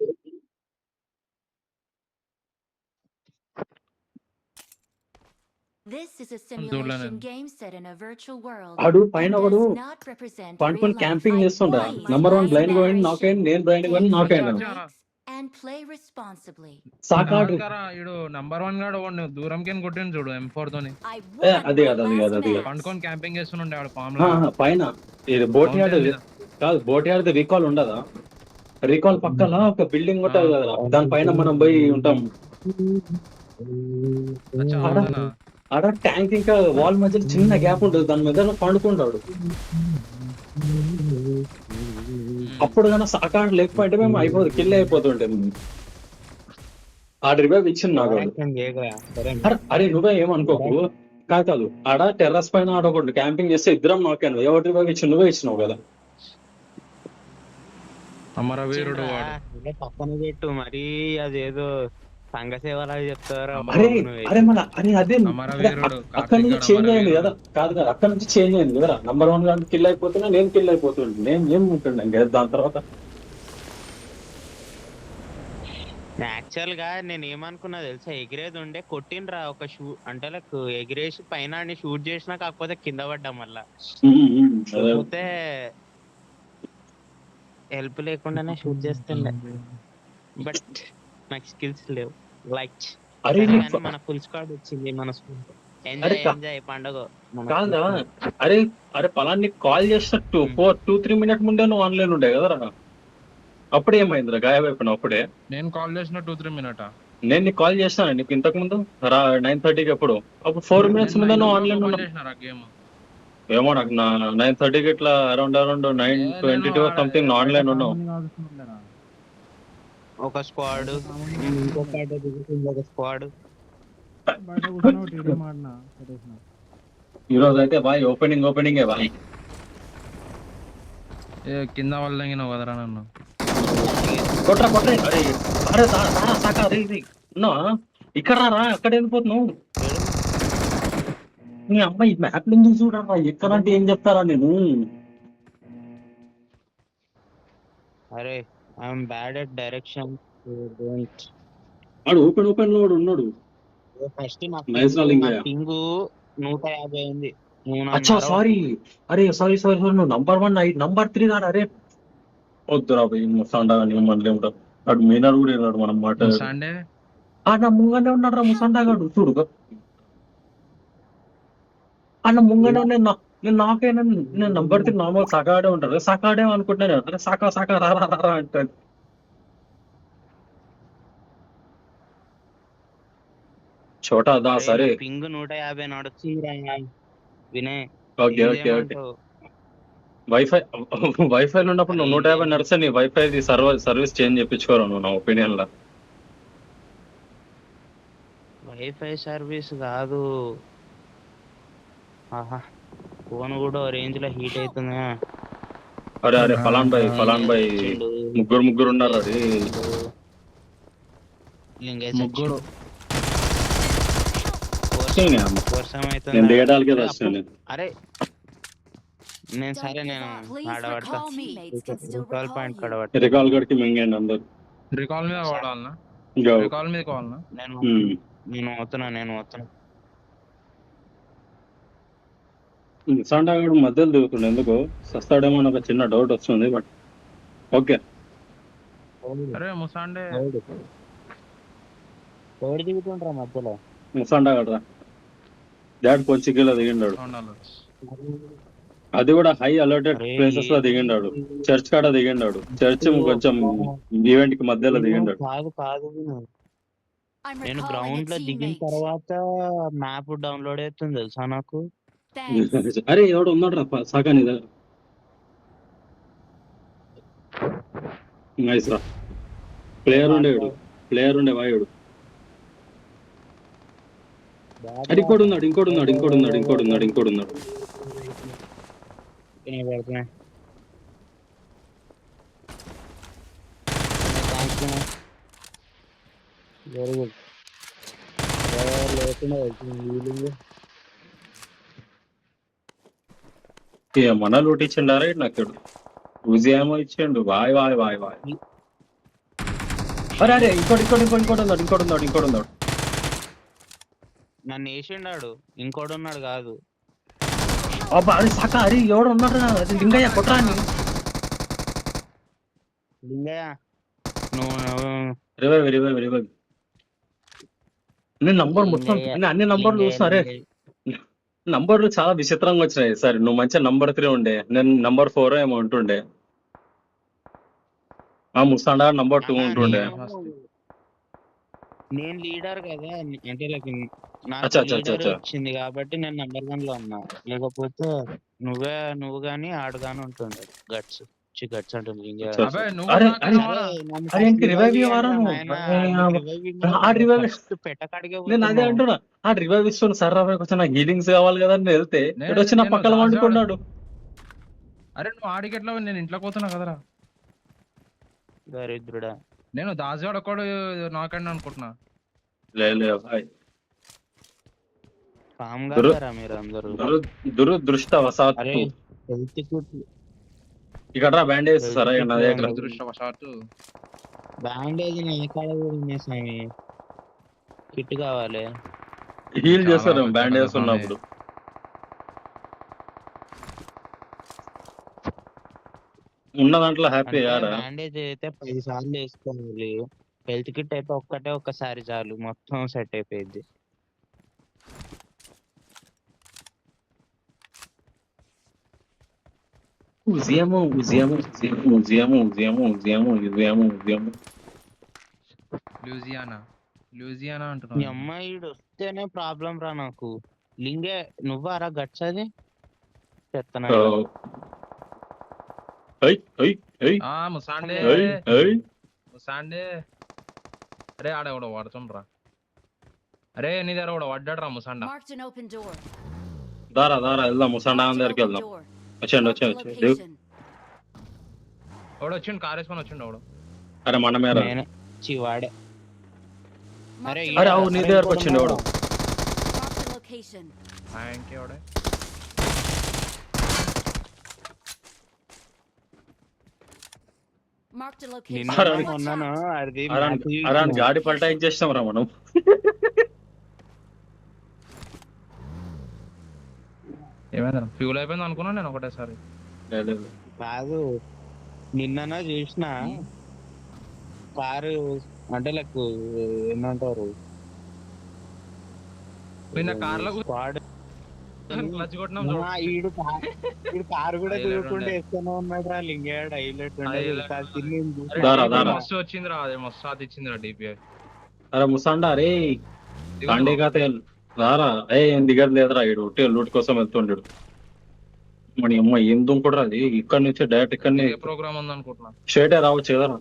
This is a simulation game set in a virtual world. ఆడు పైన and వాడు does not represent పండుకొని real life. క్యాంపింగ్ చేస్తుండే. Please నంబర్ 1 play బ్లైండ్ గా పోయింది, moderation. నాకైంది. నేను బ్లైండ్ గా పోయింది, Take నాకైనా. frequent breaks and play responsibly. సాకాడు ఇడు నంబర్ 1 గాడు వాడిని దూరంకి కొట్టిండు చూడు M4 తోని. I won అది my కాదు, అది కాదు, last అది కాదు. match. పండుకొని క్యాంపింగ్ చేస్తుండే ఆడు ఆ, పాములా. పైన ఇది బోటి ఆడేది కాదు. బోటి ఆడితే రీకాల్ ఉండదా? రీకాల్ పక్కన ఒక బిల్డింగ్ ఉంటుంది కదా, దానిపైన మనం పోయి ఉంటాం. అచ్చా, ఆడ అవునా? ఆడ ట్యాంక్ ఇంకా వాల్ మధ్యలో చిన్న గ్యాప్ ఉంటుంది, దాని మీద పండుకుంటాడు. అప్పుడు కన్నా సాకాడు లేకపోతే మేము అయిపోతుంది, కిల్ అయిపోతుంటే. ఆ రివైవ్ ఇచ్చింది నాకు వాడు. అరే నువ్వే ఏమనుకోకు, కాదు ఆడ టెర్రస్ పైన ఆడకూడదు క్యాంపింగ్ చేస్తే ఇద్దరం నాకాను. ఎవరి రివైవ్ ఇచ్చి నువ్వే ఇచ్చినావు కదా. అమరవీరుడు వాడు. పక్కన పెట్టు మరీ అదేదో సంఘ సేవలాగా చెప్తారు. అరే అరే మన అరే అదే అమరవీరుడు అక్కడ నుంచి చేంజ్ అయింది కదా. కాదు కదా, అక్కడ నుంచి చేంజ్ అయింది కదా. నంబర్ 1 గా కిల్ అయిపోతున్నా, నేను కిల్ అయిపోతుండే. నేను ఏం ఉంటుండే ఇంకా దాని తర్వాత. యాక్చువల్ గా నేను ఏమనుకున్నా తెలుసా, ఎగిరేది ఉండే కొట్టినరా ఒక అంటే లైక్ ఎగిరేసి పైన షూట్ చేసినా, కాకపోతే కింద పడ్డా మళ్ళా. కాకపోతే హెల్ప్ లేకుండానే షూట్ చేస్తుండే, బట్ నాకు స్కిల్స్ లేవు. లైక్ అరే మన ఫుల్ స్క్వాడ్ వచ్చింది మన స్కూల్. అరే ఎంజాయ్ పండుగ. కాదా, అరే అరే పలాన్ని కాల్ చేసినట్టు 2-3 మినిట్ ముందే నువ్వు ఆన్లైన్ ఉండే కదరా. అప్పుడే ఏమైందిరా, గాయమైపోయినావు అప్పుడే. నేను కాల్ చేసిన 2-3 మినిట్. నేను నీకు కాల్ చేస్తాను నీకు ఇంతకు ముందు 9:30కి ఎప్పుడు. అప్పుడు 4 మినిట్స్ ముందే నువ్వు ఆన్లైన్ ఉన్నావు. ఏమో నాకు 9:30కి ఇట్లా అరౌండ్ 9:22 సంథింగ్ ఆన్లైన్ ఉన్నావు. ఒక స్క్వాడ్, ఒక స్క్వాడ్. ఈ రోజు అయితే బాయ్ ఓపెనింగ్ బాయ్. కింద వాళ్ళు తగ్గినావు కదరా నన్ను. కొట్రా అరే అరే సాకా అరే ఉన్నా ఇక్కడ రా, అక్కడ వెళ్ళిపోతున్నావు. నీ అమ్మాయి మ్యాప్ నుంచి చూడరా, ఎక్కడంటే ఏం చెప్తారా నేను. అరే ఐఎమ్ బ్యాడ్ అట్ డైరెక్షన్. వాడు ఓపెన్ లో ఉన్నాడు. First Nice rolling, yeah. పింగు 150 ఉంది. అచ్చా సారీ, అరే సారీ నువ్వు నంబర్ 1 నంబర్ 3 కాదు. అరే వద్దురా పోయి ముసాండా మనలే ఉంటాడు. అటు మీనాడు కూడా వెళ్ళాడు మనం మాట. నా ముంగనే ఉన్నాడు రా ముసాండా గాడు చూడు. అన్న ముంగనే నేను నాకైనా నేను నంబర్ 3 నార్మల్ సకాడే ఉంటాడు. సకాడే అనుకుంటున్నాను. అరే సాకా రా అంటాడు. చోటా దా సరే. పింగ్ 150 నడుస్తుంది వినయ్. ఓకే వైఫై ఉన్నప్పుడు నువ్వు 150 నడిస్తే నీ వైఫై సర్వీస్ చేంజ్ చేయించుకోరు నువ్వు, నా ఒపీనియన్ లో. వైఫై సర్వీస్ కాదు, ఆహా ఫోన్ కూడా రేంజ్ లో హీట్ అవుతుంది. అరే ఫలాన్ బాయ్ ముగ్గురు ఉన్నారు. అది ముగ్గురు వర్షం నేను దిగడానికే అవుతుంది. వస్తాను. అరే నేను సరే నేను ఆడబడతా. రికాల్ పాయింట్ కడబడతా. రికాల్ గడికి మింగండి అందరు. రికాల్ మీద వాడాలనా? రికాల్ మీద కావాలనా? నేను వస్తున్నా. సండా గడు మధ్యలో దిగుతుండే, ఎందుకు సస్తాడేమో అని ఒక చిన్న డౌట్ వస్తుంది. But okay. అరే ముసాండే ఎవరు దిగుతుండ్రా మధ్యలో? ముసండా కదరా డాడ్ పొచ్చికిలో దిగిండాడు. ఉండాలి. అది కూడా హై అలర్టెడ్ అరే ప్లేసెస్ లో దిగిండాడు. చర్చ్ కాడ దిగిండాడు. చర్చ్ కొంచెం ఈవెంట్ కి మధ్యలో దిగిండాడు. కాదు కాదు I'm నేను recalling గ్రౌండ్ a లో దిగిన teammate. తర్వాత మ్యాప్ డౌన్లోడ్ అవుతుంది తెలుసా నాకు. Thanks. అరే ఎవడు ఉన్నాడు రా సాకా నీ దగ్గర. నైస్ రా. ప్లేయర్ ఉండే వాయుడు. అది ఇంకోటి ఉన్నాడు. Very good. మన లూట్ ఇచ్చిండారా నాకు ఊజీ ఏమో ఇచ్చిండు. వాయ్ అరే అరే ఇంకోటి ఉన్నాడు. నన్ను వేసిండాడు. ఇంకోడు ఉన్నాడు కాదు. అబ్బా అది సాకా. అరే ఎవడు ఉన్నాడు అది లింగయ్య కొట్రా అని. లింగయ్య నువ్వు రివైవ్ నేను నంబర్ మొత్తం నేను అన్ని నంబర్లు చూస్తున్నారే. నంబర్లు చాలా విచిత్రంగా వచ్చినాయి. సరే నువ్వు మంచిగా నంబర్ 3 ఉండే, నేను నంబర్ 4 ఏమో ఉంటుండే. ఆ ముస్తాండా నంబర్ 2 ఉంటుండే. నేను లీడర్ కదా, అంటే లైక్ నాకు అచ్చా. లీడర్ వచ్చింది కాబట్టి నేను నెంబర్ 1 లో ఉన్నా. లేకపోతే నువ్వు గాని ఆడు గాని ఉంటుండే. గట్స్ అంటుంది లింగయ్య. అచ్చా. అబ్బాయి నువ్వు అరే, నాకన్నా అరే, వారా? అరే ఏంటి రివైవ్ ఇవ్వరా నువ్వు? ఆ రివైవ్ నేను అదే అంటున్నా. ఆ రివైవ్ ఇస్తున్నా సార్ రా కొంచెం నాకు హీలింగ్స్ కావాలి కదా అని వెళ్తే నేను- వచ్చి నా నేను పక్కన దాజాడు. వండుకున్నాడు. అరే నువ్వు ఆడికి ఎట్లా నేను ఇంట్లోకి పోతున్నా కదరా. దరిద్రుడా. నేను దాజాడు ఒక్కడు నాకండి అనుకుంటున్నా. లేదు భాయ్. కామ్ గారా మీరు అందరూ. దురదృష్టవశాత్తు అరే హెల్త్ కిట్ ఇక్కడ బ్యాండేజ్ సరే నా దగ్గర. దురదృష్టవశాత్తు బ్యాండేజ్ ఎక్కడ కూడా ఉంది స్వామి. కిట్ కావాలి. హీల్ చాలా చేస్తారు పెద్ద బ్యాండేజ్ కథ ఉన్నప్పుడు. ఉన్న దాంట్లో హ్యాపీ యారా. బ్యాండేజ్ అయితే 10 సార్లు వేసుకోవాలి. హెల్త్ కిట్ అయితే ఒక్కసారి చాలు, మొత్తం సెట్ అయిపోయింది. ఉజియము లూజియానా మీ అంటున్నా. అమ్మాయిడు వస్తేనే ప్రాబ్లం రా నాకు. లింగే నువ్వారా గచ్చది చెత్తనా. ముసాండే అరే ఆడ కూడా వాడుతుండ్రా. అరే నీ దగ్గర కూడా పడ్డాడు రా ముసాండా. Marked an open door. దారా వెళ్దాం. ముసాండా Marked an దగ్గరికి open వెళ్దాం. door. వచ్చండి Marked a location. వాడు వచ్చిండు కార్ వేసుకొని వచ్చిండు వాడు. అరే మనమేరా. నేనే వాడే. అరే Marked a అరే నీ దగ్గరకు వచ్చిండు వాడు. Marked a location. ఆయనకి వాడే. Marked a location. నిన్న అరే, మొన్నను అది అరే గాడి పల్టా ఏం చేస్తాం రా మనం. ఏమైందా ఫ్యూల్ అయిపోయింది అనుకున్నా నేను ఒకటేసారి. లేదు. కాదు, నిన్న చూసిన కారు అంటే లైక్ ఏమంటారు నిన్న కార్లో స్క్వాడ్ క్లచ్ కొట్టినాం చూడు. ఈడు కారు కూడా Highlight తిరుగుకుంటూ ఉండే. వేస్తూనే ఉన్నాడు రా లింగేడ్. హైలైట్ Highlight ఉండేది. దారా. మస్తు వచ్చింది రా, అదే మస్తు సాత్ ఇచ్చింది రా డిపిఐ. అరే ముసాండా అరే కాండే కాతే రారా. ఏం దిగదు లేదురా. ఇడు లూట్ కోసం వెళ్తుండడు. మన అమ్మ ఏం దుంకుడురా అది. ఇక్కడ నుంచి డైరెక్ట్ ఇక్కడ ప్రోగ్రామ్ ఉంది అనుకుంటున్నా. స్ట్రైట్ రావచ్చు కదరా.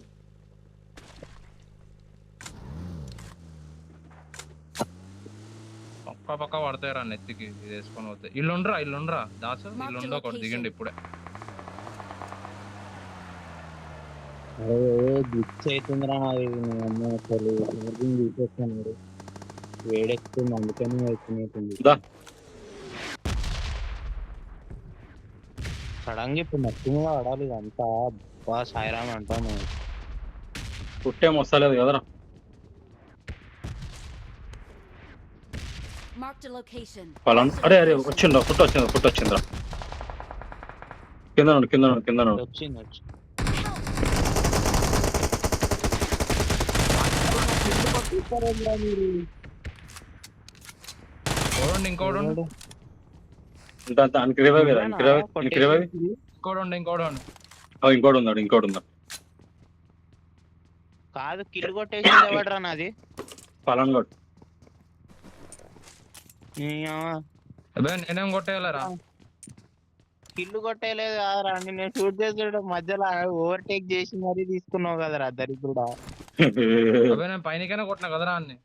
పక్క పడతాయి రా నెత్తికి ఇది వేసుకొని పోతే. ఇల్లుండ్రా దాసు ఇల్లుండ ఒకటి దిగండి ఇప్పుడే. గ్లిచ్ అవుతుందిరా నాది. అమ్మ అసలు ఛార్జింగ్ తీసేస్తాను. వేడెక్కుతుంది అందుకని అవుతుంది. దా. సడన్ గా ఇప్పుడు నచ్చి మీద పడాలి అంతా. బా సాయిరామ్ అంటాను. పుట్టేం వస్తలేదు కదరా. Marked a location. అరే వచ్చిండ్రా. ఫుట్ వచ్చిందిరా. కింద వచ్చింది. ఇంకోడు ఇంకోడు దానికి రివైవ్ ఇంకోటి ఉన్నాడు. కాదు కిల్లు కొట్టేసింది ఎవడరా నాది? పలాన్ కొట్టు. నేనేం కొట్టేయాలరా? కిల్లు కొట్టేయలేదు కాదురా, నేను షూట్ చేసాడు మధ్యలో ఓవర్టేక్ చేసి మరీ తీసుకున్నావు కదరా దరిద్రుడా. నేను పైనకైనా కొట్టినా కదరా అన్ని.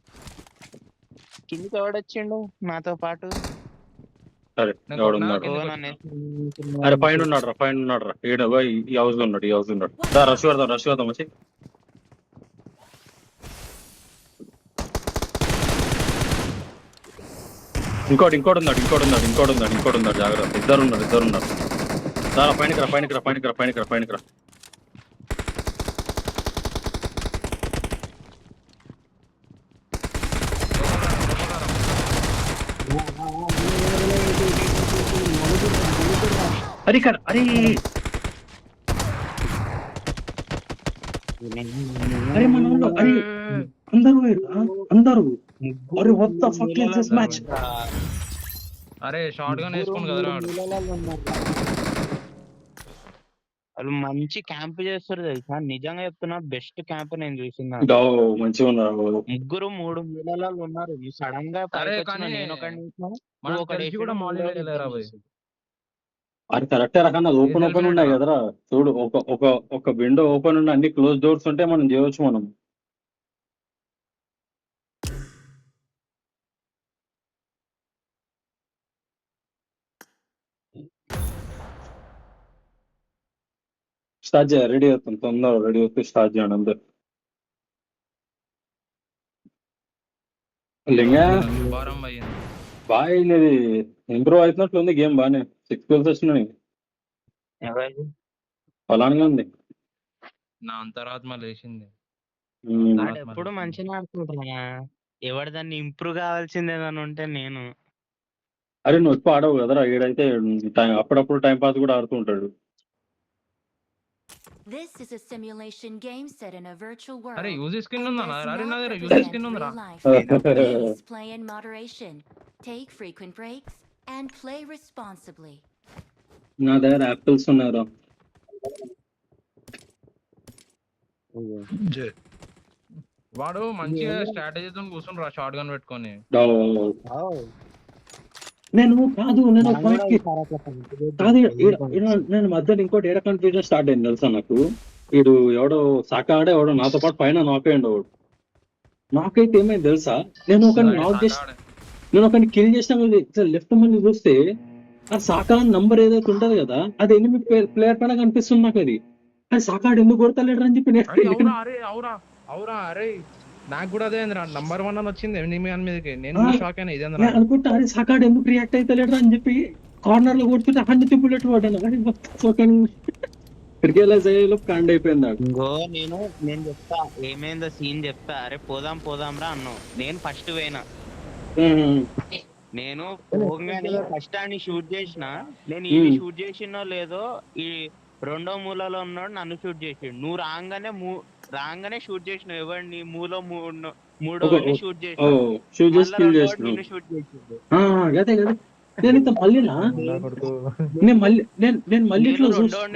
కిందికి ఎవడొచ్చిండు నాతో పాటు? సరే అరే పైన ఉన్నాడు రా ఈ హౌస్ లో ఉన్నాడు. రష్ పెడదాం వచ్చి. ఇంకోటి ఉన్నాడు జాగ్రత్త. ఇద్దరు ఉన్నారు. దారా పైనకి రా. అరే మన అందరూ అరే what the fuck is this match? అరే షార్ట్ గన్ వేసుకోండి కదరా. వాళ్ళు మంచి క్యాంప్ చేస్తారు తెలుసా, నిజంగా చెప్తున్నా. బెస్ట్ క్యాంప్ నేను చూసింది. మంచిగా ఉన్నారు. ముగ్గురు 3 మూలలో ఉన్నారు. సడన్ గా నేను అది కరెక్టే రకన్నా. ఓపెన్ ఉన్నాయి కదరా. చూడు ఒక విండో ఓపెన్ ఉండి అన్ని క్లోజ్ డోర్స్ ఉంటే మనం చేయవచ్చు. మనం స్టార్ట్ చేయాలి. రెడీ అవుతుంది తొందరగా. రెడీ అవుతే స్టార్ట్ చేయండి అందరు. లింగా బాగా ఇది ఇంప్రూవ్ అవుతున్నట్లుంది గేమ్. బాగానే 6 kills వచ్చినాయి. అలానే ఉంది. నా అంతరాత్మ లేచింది. ఎప్పుడు మంచిగా ఆడుకుంటున్నా. ఎవరు దాన్ని ఇంప్రూవ్ కావాల్సింది ఏదైనా ఉంటే నేను. అరే నువ్వు ఎక్కువ ఆడవు కదరా. ఈడైతే అప్పుడప్పుడు టైం పాస్ కూడా ఆడుతూ ఉంటాడు. This is a simulation game set in a virtual world. అరే యూజ్ స్కిన్ ఉందా? అరే నా దగ్గర యూజ్ represent స్కిన్ ఉందిరా. real life. Please play in moderation, take frequent breaks, and play responsibly. నా దగ్గర యాపిల్స్ ఉన్నారా. వాడు మంచిగా స్ట్రాటజీతో కూర్చుని షార్ట్ గన్ పెట్టుకొని. నేను మధ్యలో ఇంకోటి ఏడ కన్ఫ్యూజన్ స్టార్ట్ అయింది తెలుసా నాకు. వీడు ఎవడో సాకా ఆడే ఎవడో నాతో పాటు పైన నాక్ అయ్యండు. వాడు నాకైతే ఏమైంది తెలుసా, నేను ఒకరిని కిల్ చేసిన లెఫ్ట్ మళ్ళీ చూస్తే ఆ సాకా నంబర్ ఏదైతే ఉంటది కదా, అది ఎనిమి ప్లేయర్ పైన కనిపిస్తుంది నాకు. అది సాకాడు ఎందుకు కొడతలేడు అని చెప్పి అవురా. అరే నాకు కూడా అదే నంబర్ 1 అని వచ్చింది మీదకి. నేను షాక్ అయినా ఇదే అనుకుంటా. అరే సాకాడు ఎందుకు రియాక్ట్ అవుతలేడు అని చెప్పి కార్నర్ లో కొడుతుంటే అన్ని తిప్పులేట్టు పడ్డాను. క్రికెట్ అయ్యేలో కాండ్ అయిపోయింది. నేను చెప్తా ఏమైందో సీన్ చెప్తా. అరే పోదాం రా అన్నావు. నేను ఫస్ట్ పోయినా. నేను ఫస్ట్ ఆడిని షూట్ చేసిన. నేను ఈ షూట్ చేసినో లేదో ఈ రెండో మూలలో ఉన్నాడు నన్ను షూట్ చేసిండు. నువ్వు రాగానే షూట్ చేసినావు. ఎవరిని మూడో షూట్ చేసినావు. రెండోడిని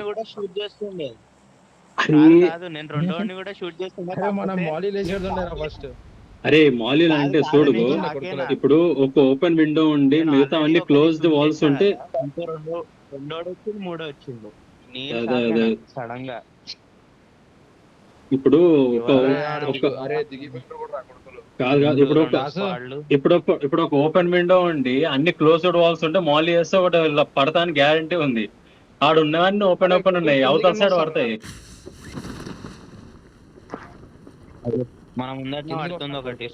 కూడా షూట్ చేస్తుండే. నేను రెండోడిని కూడా షూట్ చేస్తుండే. అరే మాలిల్ అంటే చూడు, ఇప్పుడు ఒక ఓపెన్ విండో ఉండి మిగతా అన్ని క్లోజ్డ్ వాల్స్ ఉంటే రెండోడు వచ్చింది, మూడో వచ్చిండు. సడన్ గా ఇప్పుడు కాదు ఇప్పుడు ఒక ఓపెన్ విండో ఉండి అన్ని క్లోజ్డ్ వాల్స్ ఉంటే మాలీ వేస్తే ఒకటి పడతాని గ్యారంటీ ఉంది. ఆడు ఉన్నవన్నీ ఓపెన్ ఉన్నాయి, అవతల సైడ్ పడతాయి. మనం ముందట పడుతుంది ఒకటి.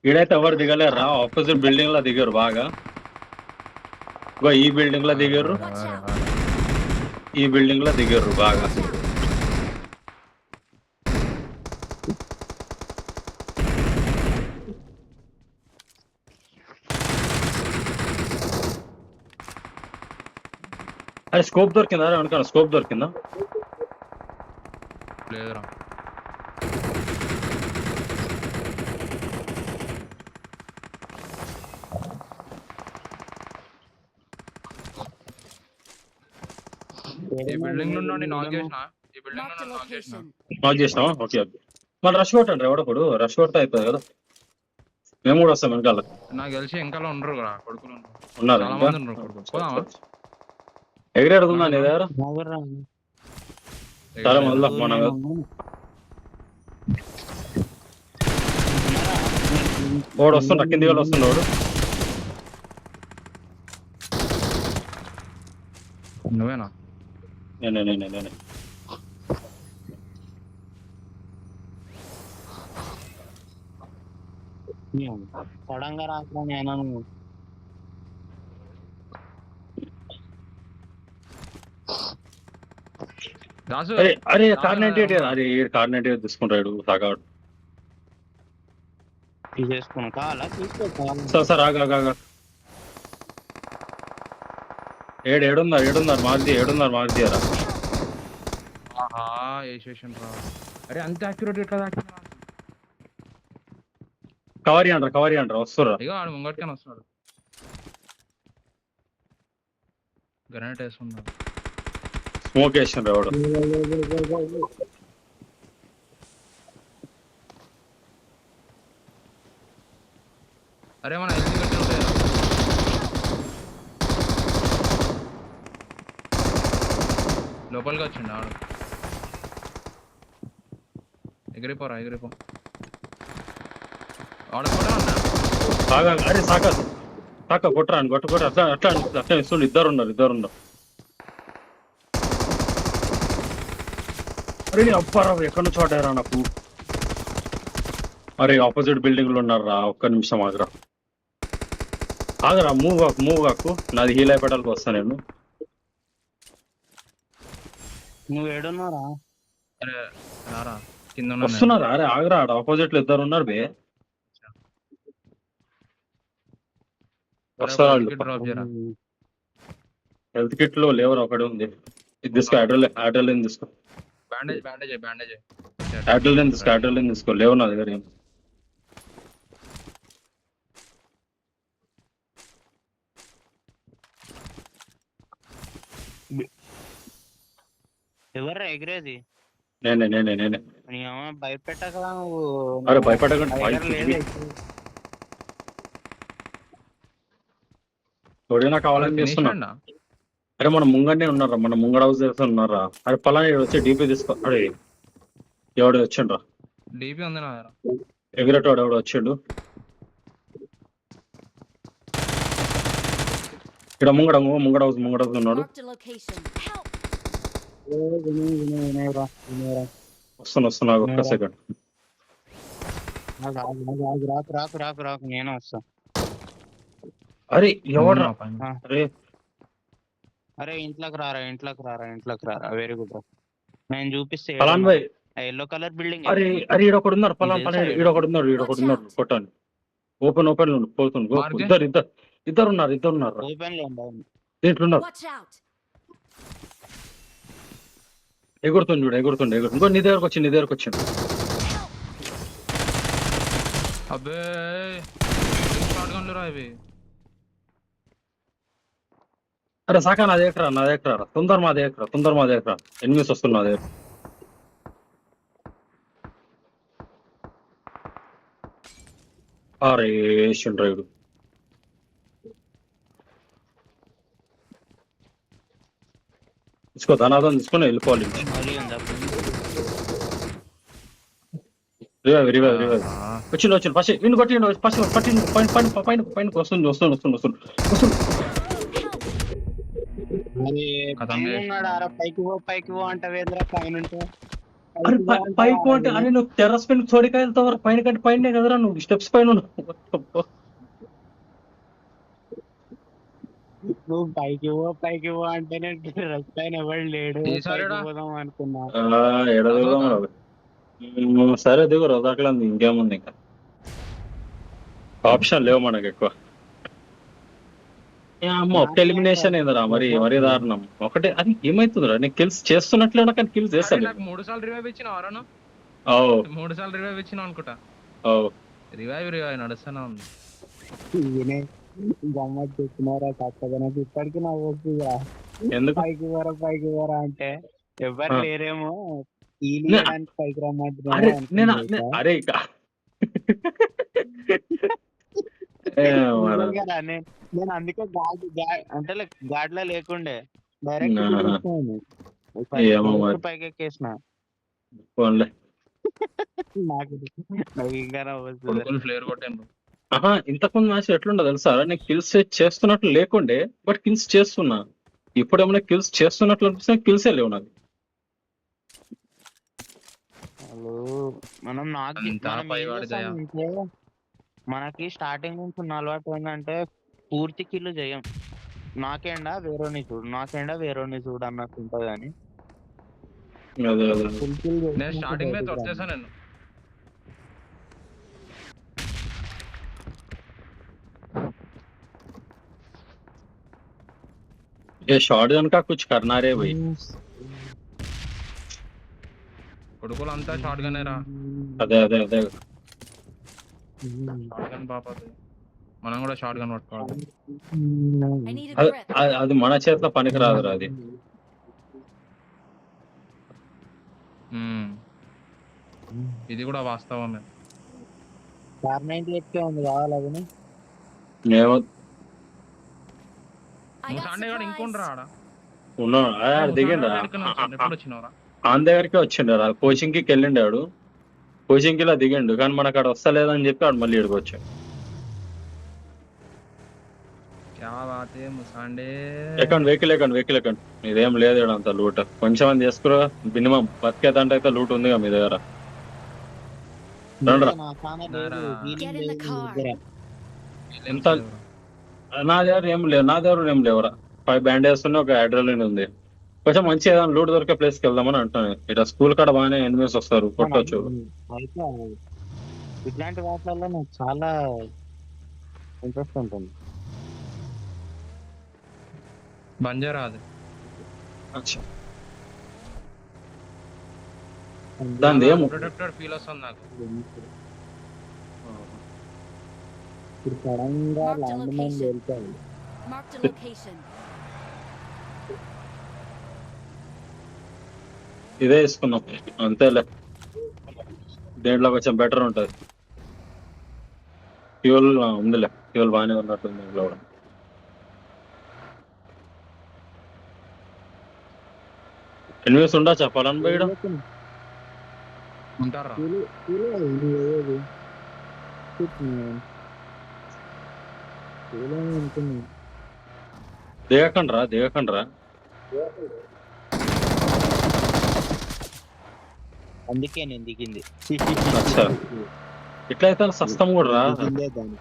ఈడైతే ఎవరు దిగలేరా. ఆపోజిట్ బిల్డింగ్ లో దిగారు బాగా. ఈ బిల్డింగ్ లో దిగారు, ఈ బిల్డింగ్ లో దిగారు బాగా. అరే స్కోప్ దొరికిందా అనుకున్నా, స్కోప్ దొరికిందా? లేదురా. ఈ బిల్డింగ్ లో నుండి నాక్ చేసిన, ఈ బిల్డింగ్ Marked లో a నాక్ చేసిన. location. నాక్ చేసినావా? Okay okay. మళ్ళీ రష్ కొట్టండి ఎవడప్పుడు, రష్ కొడితే అయిపోతుంది కదా. మేము కూడా వస్తాం వెనకాల. నాకు తెలిసి వెనకాల ఉండరు కదా కొడుకులు, ఉండరు ఉన్నారు చాలా ఇంకా. మంది ఉండరు కొడుకులు. పోదామా? ఎగిరేడుతుందా నీ దగ్గర? సరే మళ్ళా మనం వాడు వస్తుండ, కింది వాళ్ళు వస్తున్నాడు. నువ్వేనా? నేనే సడన్ గా రాకుండా నేను దాసు అరే అరే కార్ 98, అరే కార్ 98 తీసుకుంటాడు సాగాడు. తీసేసుకున్నాను. కావాలా తీసుకోవాలి. సార్ ఆగా ఏడున్నారు మార్క్ చేయరా. ఆహా వేసేషన్ రా. అరే అంత యాక్యురేట్ ఎట్లా తాకిందిరా? కవర్ అంటారా వస్తురా. ఇగో ఆడు ముంగటికైనా వస్తున్నాడు. గ్రానైట్ వేసుకున్నాడు. స్మోక్ వేసిండ్రు ఎవడు. అరే మన హెల్త్ కట్టి ఉంటాయి. లోపలికి వచ్చిండు ఆడు. ఎగిరిపో ఆడ కూడా ఉన్నా. అరే సాక కొట్టరా అని కొట్ట అట్లా ఇస్తుండు. ఇద్దరు ఉన్నారు. అరే నీ అప్పారావు ఎక్కడి నుంచి వాడారా నాకు. అరే ఆపోజిట్ బిల్డింగ్ లో ఉన్నారా, ఒక్క నిమిషం ఆగరా. మూవ్ కాకు, నాది హీల్ అయిపోవడానికి వస్తా నేను. నువ్వు ఏడున్నారా? అరే రారా కింద ఉన్నా నేను. వస్తున్నారా? అరే ఆగరా, ఆడ ఆపోజిట్ లో ఇద్దరు ఉన్నారు బే. వస్తారా డ్రాప్ చేయరా. హెల్త్ కిట్ లో లేవరా, ఒకటి ఉంది. ఇది తీసుకో, ఆడ్రలిన్ తీసుకో. బ్యాండేజ్ ఆడ్రలిన్ తీసుకో. లేవు నా దగ్గర ఏం. ఎవర్రా ఎగిరేది? నేనే నీ అమ్మ భయపెట్టకరా నువ్వు. అరే భయపడకండి. తోడినా కావాలని చేస్తున్నా. అరే మన ముంగనే ఉన్నారా, మన ముంగడ హౌస్ ఉన్నారా. అరే పలానా వచ్చి డీపీ తీసుకో. అరే ఎవడు వచ్చిండ్రా, డీపీ ఉంది నా దగ్గర. ఎగిరేటోడు ఎవడు వచ్చిండు. ఇక్కడ ముంగడ హౌస్ ఉన్నాడు. Marked a location. Help! వస్తున్నా ఒక్క సెకండ్. రాకు నేను వస్తా. అరే ఎవడ్రా. అరే ఇంట్లోకి రారా. Very good. నేను చూపిస్తే పలాన్ భాయ్, ఎల్లో కలర్ బిల్డింగ్. అరే ఈడొకడు ఉన్నారు. ఈడొకడున్నాడు కొట్టాను. ఓపెన్ పోతుంది. ఇద్దరు ఉన్నారు ఓపెన్ లో దీంట్లో ఉన్నారు. Watch out! ఎగురుతుండు. ఇంకో నీ దగ్గరకు వచ్చిండు. అబ్బే షాట్ గన్లు రా ఇవి. అరే సాకా నా దగ్గర తొందర మా దగ్గర ఎనిమిస్ వస్తున్నా దగ్గర. అరే రైడు తీసుకో, ధనాదం తీసుకొని వెళ్ళిపోవాలి. రివైవ్ వచ్చిండు. ఫస్ట్ విన్ను కొట్టిండు. పైన వస్తుంది. పైకి పో అంటే వేద్రా పైన. అరే పైకి అంటే అరే నువ్వు టెర్రస్ పైన చోడికాయలతో పైన కంటే పైన కదరా, నువ్వు స్టెప్స్ పైన ఉన్నావు. నువ్వు పైకి పో అంటేనే టెర్రస్ పైన ఎవరు లేడు. పోదాం అనుకున్నా. సరే దిగు రోజాకలా ఇంకేముంది, ఇంకా ఆప్షన్ లేవు మనకి ఎక్కువ. ఒక్క ఎలిమినేషన్ ఏందిరా మరి మరీ దారుణం. ఒకటే అది ఏమైతుందిరా, నేను కిల్స్ చేస్తున్నట్లే ఉన్నా కానీ కిల్స్ అరే చేస్తాను. నాకు 3 సార్లు రివైవ్ ఇచ్చినావు అరను, ఓ 3 సార్లు రివైవ్ ఇచ్చినావు అనుకుంటా. ఓ రివైవ్ నడుస్తూనే ఉంది. గమ్మత్ చెప్తున్నారా కాకపోతే నాకు ఇప్పటికీ నా ఓపిక ఎందుకు పైకి వరా అంటే ఎవరు ఆ. లేరేమో నే- పైకి అరే రమ్మంటున్నాను నేను అనుకున్నా తెలుసా? అరే ఇక నిజంగా రా, నేను అందుకే అంటే గాడ్లో లేకుండే డైరెక్ట్ ఏమో మరి. పైకి ఎక్కేసిన ఫోన్లే. నాకు ఇంకా నవ్వొస్తుంది. కొడుకులు ఫ్లేర్ కొట్టాను. ఆహా, ఇంతకుముందు మ్యాచ్ ఎట్లుండో తెలుసా, నేను కిల్స్ చేస్తున్నట్లు లేకుండే బట్ కిల్స్ చేస్తున్నా. ఇప్పుడు ఏమైనా కిల్స్ చేస్తున్నట్లు అనిపిస్తే కిల్సే లేవు నాకు. హలో, మనం నాకు అంతా మనం ఏం పైవాడి దయ. చేస్తామంటే, మనకి స్టార్టింగ్ నుంచి ఉన్న అలవాటు ఏంటంటే పూర్తి కిల్లు చేయం. నాకేండా వేరేని చూడు అన్నట్టు ఉంటది కానీ అదే అదే ఫుల్ కిల్ నేను స్టార్టింగ్ లో వచ్చేసా నేను. ये शॉट गन का कुछ करना रे भाई. కొడుకులు అంతా షార్ట్ గన్ రా. అదే అదే అదే షార్ట్ గన్ పాపది. మనం కూడా షార్ట్ గన్ పట్టుకోవాలి. I need a అది grip. అది మన చేతిలో పనికి రాదురా అది. ఇది కూడా వాస్తవమే. కార్ 98 ఉంది కావాలి అది ఏమో I got సండే కూడా ఇంకొండ్రా supplies. ఆడ. ఉన్నా దిగిండా ఎప్పుడు వచ్చినవరా? ఆన్ దగ్గరికి వచ్చిండు రా, కోచింగ్ కి వెళ్ళిండాడు. కోచింగ్ కి ఇలా దిగిండు కానీ మనకు అక్కడ వస్తలేదని చెప్పి ఆడు మళ్ళీ ఇక్కడికి వచ్చాడు. క్యా బాత్ హై ముసాండే. వెహికల్ ఇదేం లేదు ఈడ అంత లూట్. కొంచెం మంది చేసుకురా, మినిమం బతికేదంటే అయితే లూట్ ఉందిగా మీ దగ్గర. రండ్రా. Get in the car. ఎంత? నా దగ్గర ఏం లేవురా. 5 బ్యాండేజ్ ఉన్నాయి, ఒక అడ్రలిన్ ఉంది. కొంచెం మంచి ఏదైనా లూట్ దొరికే ప్లేస్కి వెళ్దామని అంటాను. ఇక్కడ స్కూల్ కాడ బాగానే ఎనిమిస్ వస్తారు, కొట్టవచ్చు. అయితే ఇట్లాంటి వాటిల్లో నాకు చాలా ఇంట్రెస్ట్ ఉంటుంది. బంజారా అది. దాని ఏమో ప్రొటెక్టెడ్ ఫీల్ వస్తుంది నాకు. ఇప్పుడు సడన్ గా Marked a land mine location. వెళ్తాయి. Marked a location. ఇదే వేసుకున్నాం అంతేలే. దేంట్లో కొంచెం బెటర్ ఉంటుంది. ఫ్యూల్ ఉందిలే, ఫ్యూల్ బాగానే ఉన్నట్టుంది దీంట్లో కూడా. ఎనిమిస్ ఉండా చెప్పాలని పోయడం ఉంటారా? దిగకండ్రా. అందుకే నేను దిగింది. అచ్చా, ఇట్లయితే సస్తం కూడా రా. దిగిందే దాన్ని.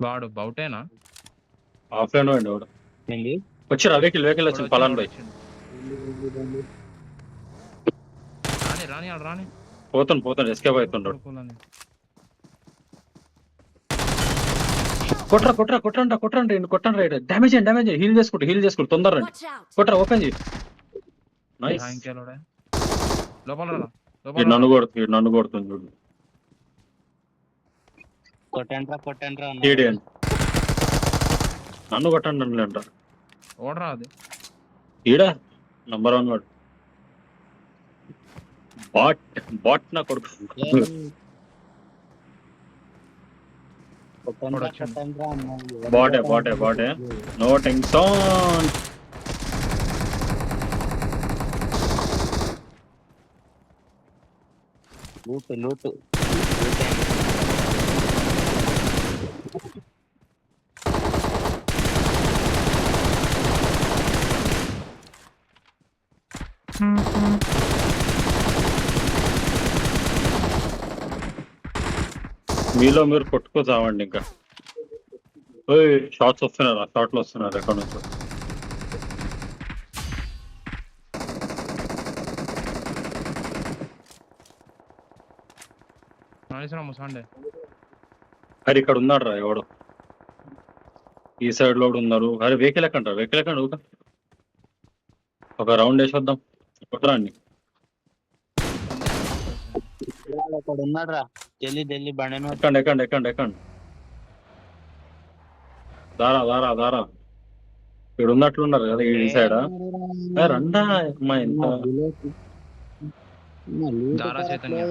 వాడు బౌటేనా? ఆఫ్లైన్ పోయింది కూడా. ఏంది? వచ్చిరా వెహికల్ వచ్చింది పలాన్ పోయి. రాని ఆడు రాని. పోతాను ఎస్కేప్ అవుతుంటాడు. కొడుకులని. కొట్టండి. డ్యామేజ్ హీల్ చేసుకుంటూ తొందర రండి. Watch out. కొట్రా, ఓపెన్ చేయి. నైస్. సాయంకాలం లోపల రా. వీడు నన్ను కొడుతుంది చూడు. కొట్టండ్రా ఈడియన్ నన్ను కొట్టండి అంట. ఓడరా అది. ఈడ నంబర్ 1 వాడు. బాట్ నా కొడుకు. కొట్టండ్రా అన్న. బాటే నో టెన్షన్. లూట్ మీలో మీరు కొట్టుకో చావండి ఇంకా. షార్ట్లు వస్తున్నారు ఎక్కడ నుంచి. మనిషిరా ముసాండే. అరే ఇక్కడ ఉన్నాడు రా ఎవడు, ఈ సైడ్ లో కూడా ఉన్నారు. అరే వెహికల్ ఎక్కండి, వెహికల్ ఎక్కండి ఊక. ఒక రౌండ్ వేసొద్దాం కొట్టరాన్ని. అక్కడ ఉన్నాడు రా, జల్లి బండి ఎక్కండి ఎక్కండి ఎక్కండి ఎక్కండి. దారా దారా దారా, ఇక్కడ ఉన్నట్లున్నారు కదా ఈ సైడ్. రండా అమ్మా ఎంత దారా చైతన్య.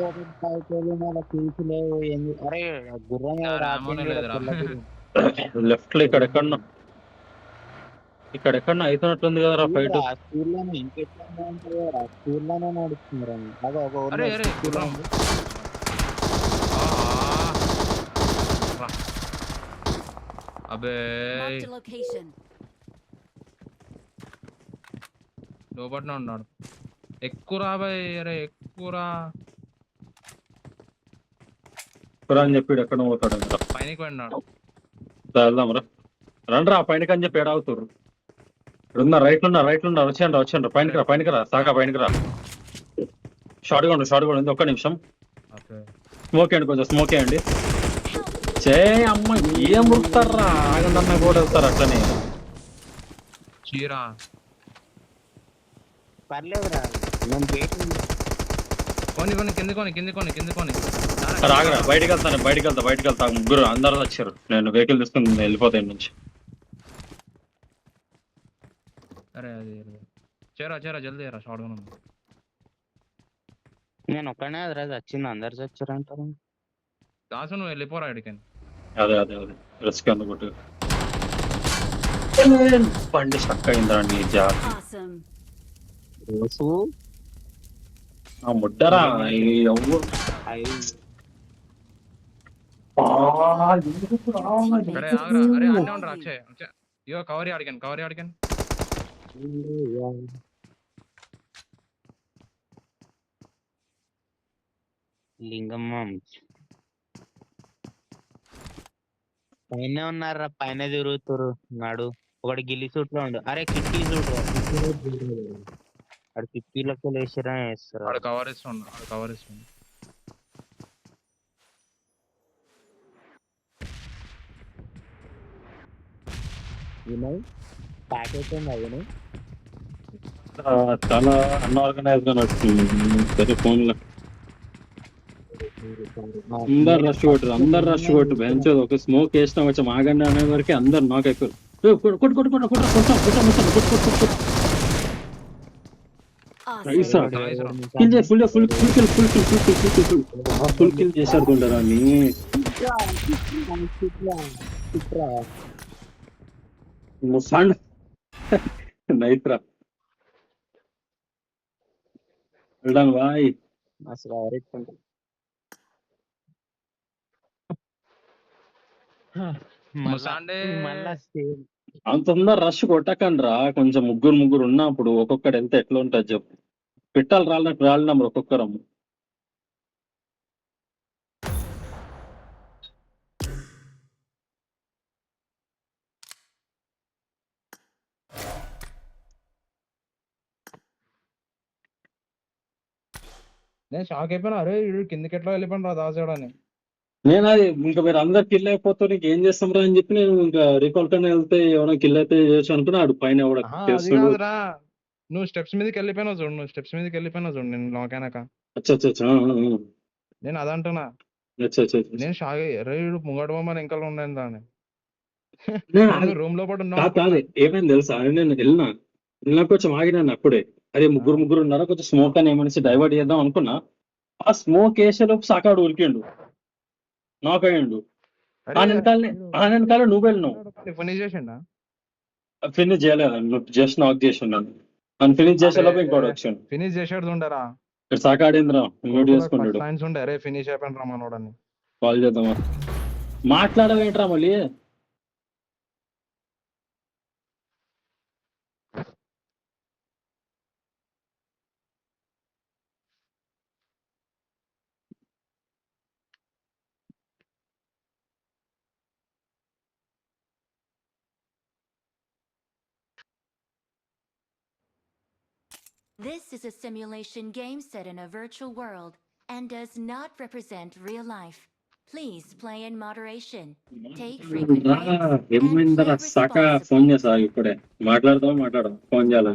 అరే గుర్రం దారా అమోనే లేదురా. లెఫ్ట్ లో ఇక్కడ ఎక్కడన్నా అవుతున్నట్లుంది కదరా ఫైట్. స్కూల్ లోనే ఇంకెట్లా ఉంటుంది రా, స్కూల్ లోనే నడుస్తుంది అదే ఒక అరే అరే గుర్రం. రా. అబే Marked a location. లోపట్నే ఉన్నాడు. ఎక్కువరా బాయ్, అరే ఎక్కువరా. అని చెప్పి ఎక్కడ పోతాడు ఇంకా. పైనకి వెళ్ళినాడు. వెళ్దాం రా, రండి రా పైనకి అని చెప్పి ఏడాగుతారు. ఇక్కడ ఉన్నా రైట్ లో ఉన్నా వచ్చాను పైనకి రా సాకా పైనకి రా. షార్ట్ గా ఉంది, ఒక్క నిమిషం. స్మోక్ అండి, కొంచెం స్మోక్ వేయండి. చే అమ్మ ఏం మురుకుతారా, ఆగందన్న కూడా వెళ్తారు అట్లనే. చీరా పర్లేదురా, నేను కింది రాగరా, బయటికి వెళ్తా. ముగ్గురు అందరూ వచ్చారు, నేను వెహికల్ తీసుకుని వెళ్ళిపోతాయి నుంచి. అరే అది చేరా జల్దీ చేరా. షార్ట్ గా నేను ఒక్కనే అదరా వచ్చింది, అందరు చచ్చారంటారు. దాసు నువ్వు వెళ్ళిపోరా ఇడికని. అదే రిస్క్ అందుకుంటు బండి స్టక్ అయిందిరా నీ జాతి. Awesome. ముడ్డరా అరే ఆగరా, అరే అన్నీ ఉండరా అక్షయ్. ఇగో కవరీ అడిగాను. లింగమ్మ పైన ఉన్నారా, పైన తిరుగుతురు నాడు. ఒకటి గిల్లి సూట్ లో ఉండు. అరే కిటికీ సూట్ అక్కడ కిటికీలకు వేసిరా వేస్తారు. ఆడు కవర్ ఇస్తుండు. వినయ్ ప్యాకేజ్ వినయ్ చాలా అన్ఆర్గనైజ్ గా నడుస్తుంది ఫోన్ లో. అందరు రష్ కొట్టు బెంచోదు. ఒక స్మోక్ వేసినా వచ్చి ఆగండి అనే వరకు అందరు నాక్ అయిపోయారు. ఫుల్ కిల్ చేశారు కొండరాన్ని. నైస్ రా, వెళ్దాం బాయ్. అసలు అంత తొందర రష్ కొట్టకండి రా, కొంచెం ముగ్గురు ఉన్నప్పుడు ఒక్కొక్కటి వెళ్తే ఎట్లా ఉంటుంది చెప్పు. పెట్టాలి రాలినప్పుడు ఒక్కొక్కరం. నేను షాక్ అయిపోయినా. అరే కిందకి ఎట్లా వెళ్ళిపోయిన రా దాసేయడాన్ని. నేను అది ఇంకా మీరు అందరు కిల్ అయిపోతే నీకు ఏం చేస్తాం రా అని చెప్పి నేను ఇంకా రీకాల్ కన్నా వెళ్తే ఎవరైనా కిల్ అయితే చేయొచ్చు అనుకున్నా. ఆడు పైన ఎవడ అది కాదురా, నువ్వు స్టెప్స్ మీదకి వెళ్ళిపోయినావు చూడు. నేను లాక్ అయినాక నేను అదంటున్నా. నేను షాక్ అయ్యి అరే ముంగట బొమ్మని ఇంకా ఉన్నాను దాన్ని. రూమ్ లో పాటు కాదు ఏమైంది తెలుసా, నేను వెళ్ళినా కొంచెం ఆగినాను అప్పుడే. అరే ముగ్గురు ఉన్నారా, కొంచెం స్మోక్ అని ఏమనేసి డైవర్ట్ చేద్దాం అనుకున్నా. ఆ స్మోక్ వేసేలోపు సాకాడు ఉరికిండు, నాక్ అయ్యిండు. ఆ వెనకాల నువ్వు వెళ్ళినావు. ఫినిష్ చేయలేదు, నువ్వు జస్ట్ నాక్ చేసి ఉన్నాను. నన్ను ఫినిష్ చేసేలోపు ఇంకోటి వచ్చాను. ఫినిష్ చేసాడు ఉండరా, ఇక్కడ సాకాడిందిరా, మ్యూట్ చేసుకుంటాడు. అరే ఫినిష్ అయిపోయిన రమ్మనోడని కాల్ చేద్దామా, మాట్లాడవేంట్రా మళ్ళీ. This is a simulation game set in a virtual world and does not represent real life. Please play in moderation. Take frequent breaks and play ఏమైందరా సాకా ఫోన్ responsibly. చేసా ఇప్పుడే మాట్లాడదాం ఫోన్ చేయాలి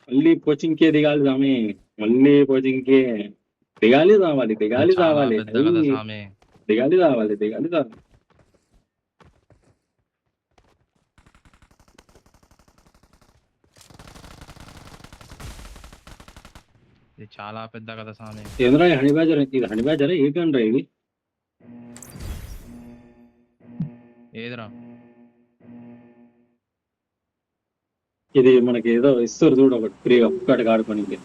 మళ్ళీ కోచింగ్ కే దిగాలి స్వామి మళ్ళీ కోచింగ్ కే దిగాలి రావాలి దిగాలి చాలా రావాలి పెద్ద కదా స్వామి. దిగాలి రావాలి దిగాలి రావాలి ఇది చాలా పెద్ద కదా స్వామి. ఏంద్రా హనీ బ్యాజర్ ఇది హనీ బ్యాజరా ఏ గన్ రా ఇది ఏదిరా ఇది మనకి ఏదో ఇస్తారు చూడు ఒకటి ఫ్రీగా ఒక్కటి ఆడుకోనికి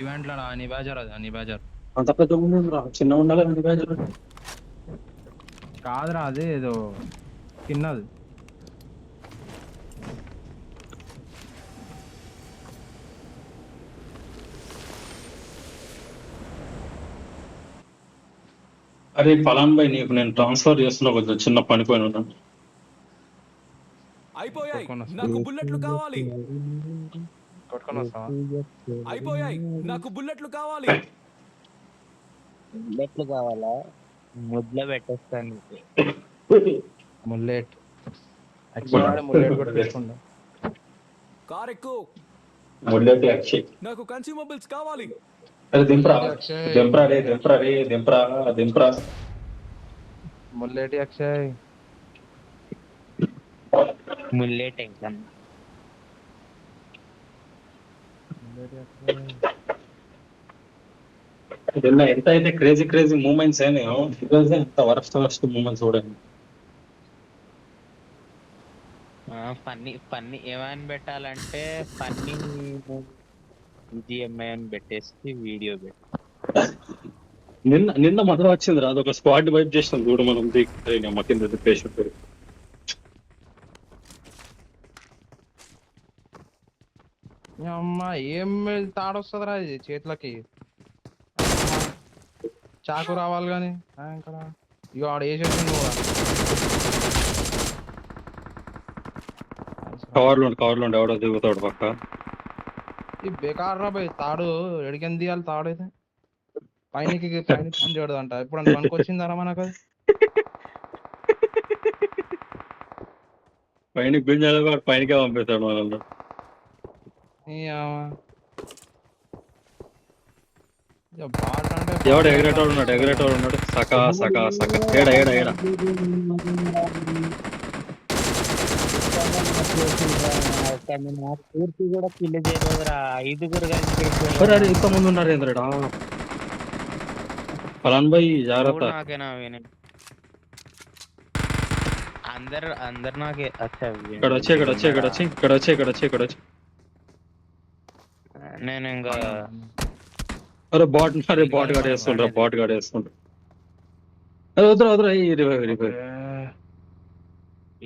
ఈవెంట్ లో నీ బాజార్ అది నీ బాజార్ అంత పెద్ద చిన్న ఉండాలి హనీ బ్యాజర్ కాదురా అది ఏదో చిన్నది. అరే ఫలాన్ భాయ్ నీకు నేను ట్రాన్స్ఫర్ చేస్తున్నా కొంచెం చిన్న పనిపోయిన ఉన్నాను అయిపోయాయి కొట్టుకొని వస్తా. నాకు బుల్లెట్లు కావాలి కొట్టుకొని వస్తావా? అయిపోయాయి నాకు బుల్లెట్లు కావాలి బుల్లెట్లు కావాలా ముద్దులో పెట్టేస్తాను నీకు. ముల్లెట్ యాక్చువల్లీ ముల్లెట్ కూడా తీసుకుంటా. కార్ ఎక్కు ముల్లెట్ అక్షయ్ నాకు కన్స్యూమబుల్స్ కావాలి అరే దింప్రా అక్షయ్. దింప్రా రే దింప్రా రే దింప్రా దింప్రా ముల్లెట్ అక్షయ్ ముల్లెట్ ఇంకా నిన్న ఎంత అయితే క్రేజీ క్రేజీ మూమెంట్స్ అయినాయో ఈరోజు ఎంత వరస్ట్ మూమెంట్స్ చూడండి ఫన్నీ ఫన్నీ ఏమైనా పెట్టాలంటే ఫన్నీ జిఎంఐ అని పెట్టేసి వీడియో పెట్టి నిన్న మొదలు వచ్చింది రా అదొక స్క్వాడ్ వైప్ చేసినాం చూడు మనం మా కింద పేషెంట్ అమ్మా ఏం తాడొస్తుందిరా ఇది చేతులకి చాకు రావాలి కానీ ఇక్కడ ఇక ఆడ వేసేసింది కూడా. కవర్లో ఎవడో దిగుతాడు పక్క ఈ బేకార్ రా పోయి తాడు ఎడికెందుకు తీయాలి తాడు అయితే పైనకి పైన చేయడంట ఇప్పుడు పనికి వచ్చిందరా మనకు అది? పైన గుంజాలి వాడు పైనకే పంపిస్తాడు మనల్ని ఈ అమ్మ. ఇక బాట్ అంటే ఎవడు ఎగరేటోడు ఉన్నాడు సకా ఏడా పూర్తి కూడా కిల్ చేయలేదురా 5గురు అరే ఇంత ముందు ఉన్నారు ఏంద్రడా ఫలాన్ భాయ్ జాగ్రత్త నాకేనా విని అందరు నాకే అచ్చా ఇక్కడ వచ్చి నేను ఇంకా అరే బాట్ గాడు వేస్తుండ్రా అరే వద్దురా రివైవ్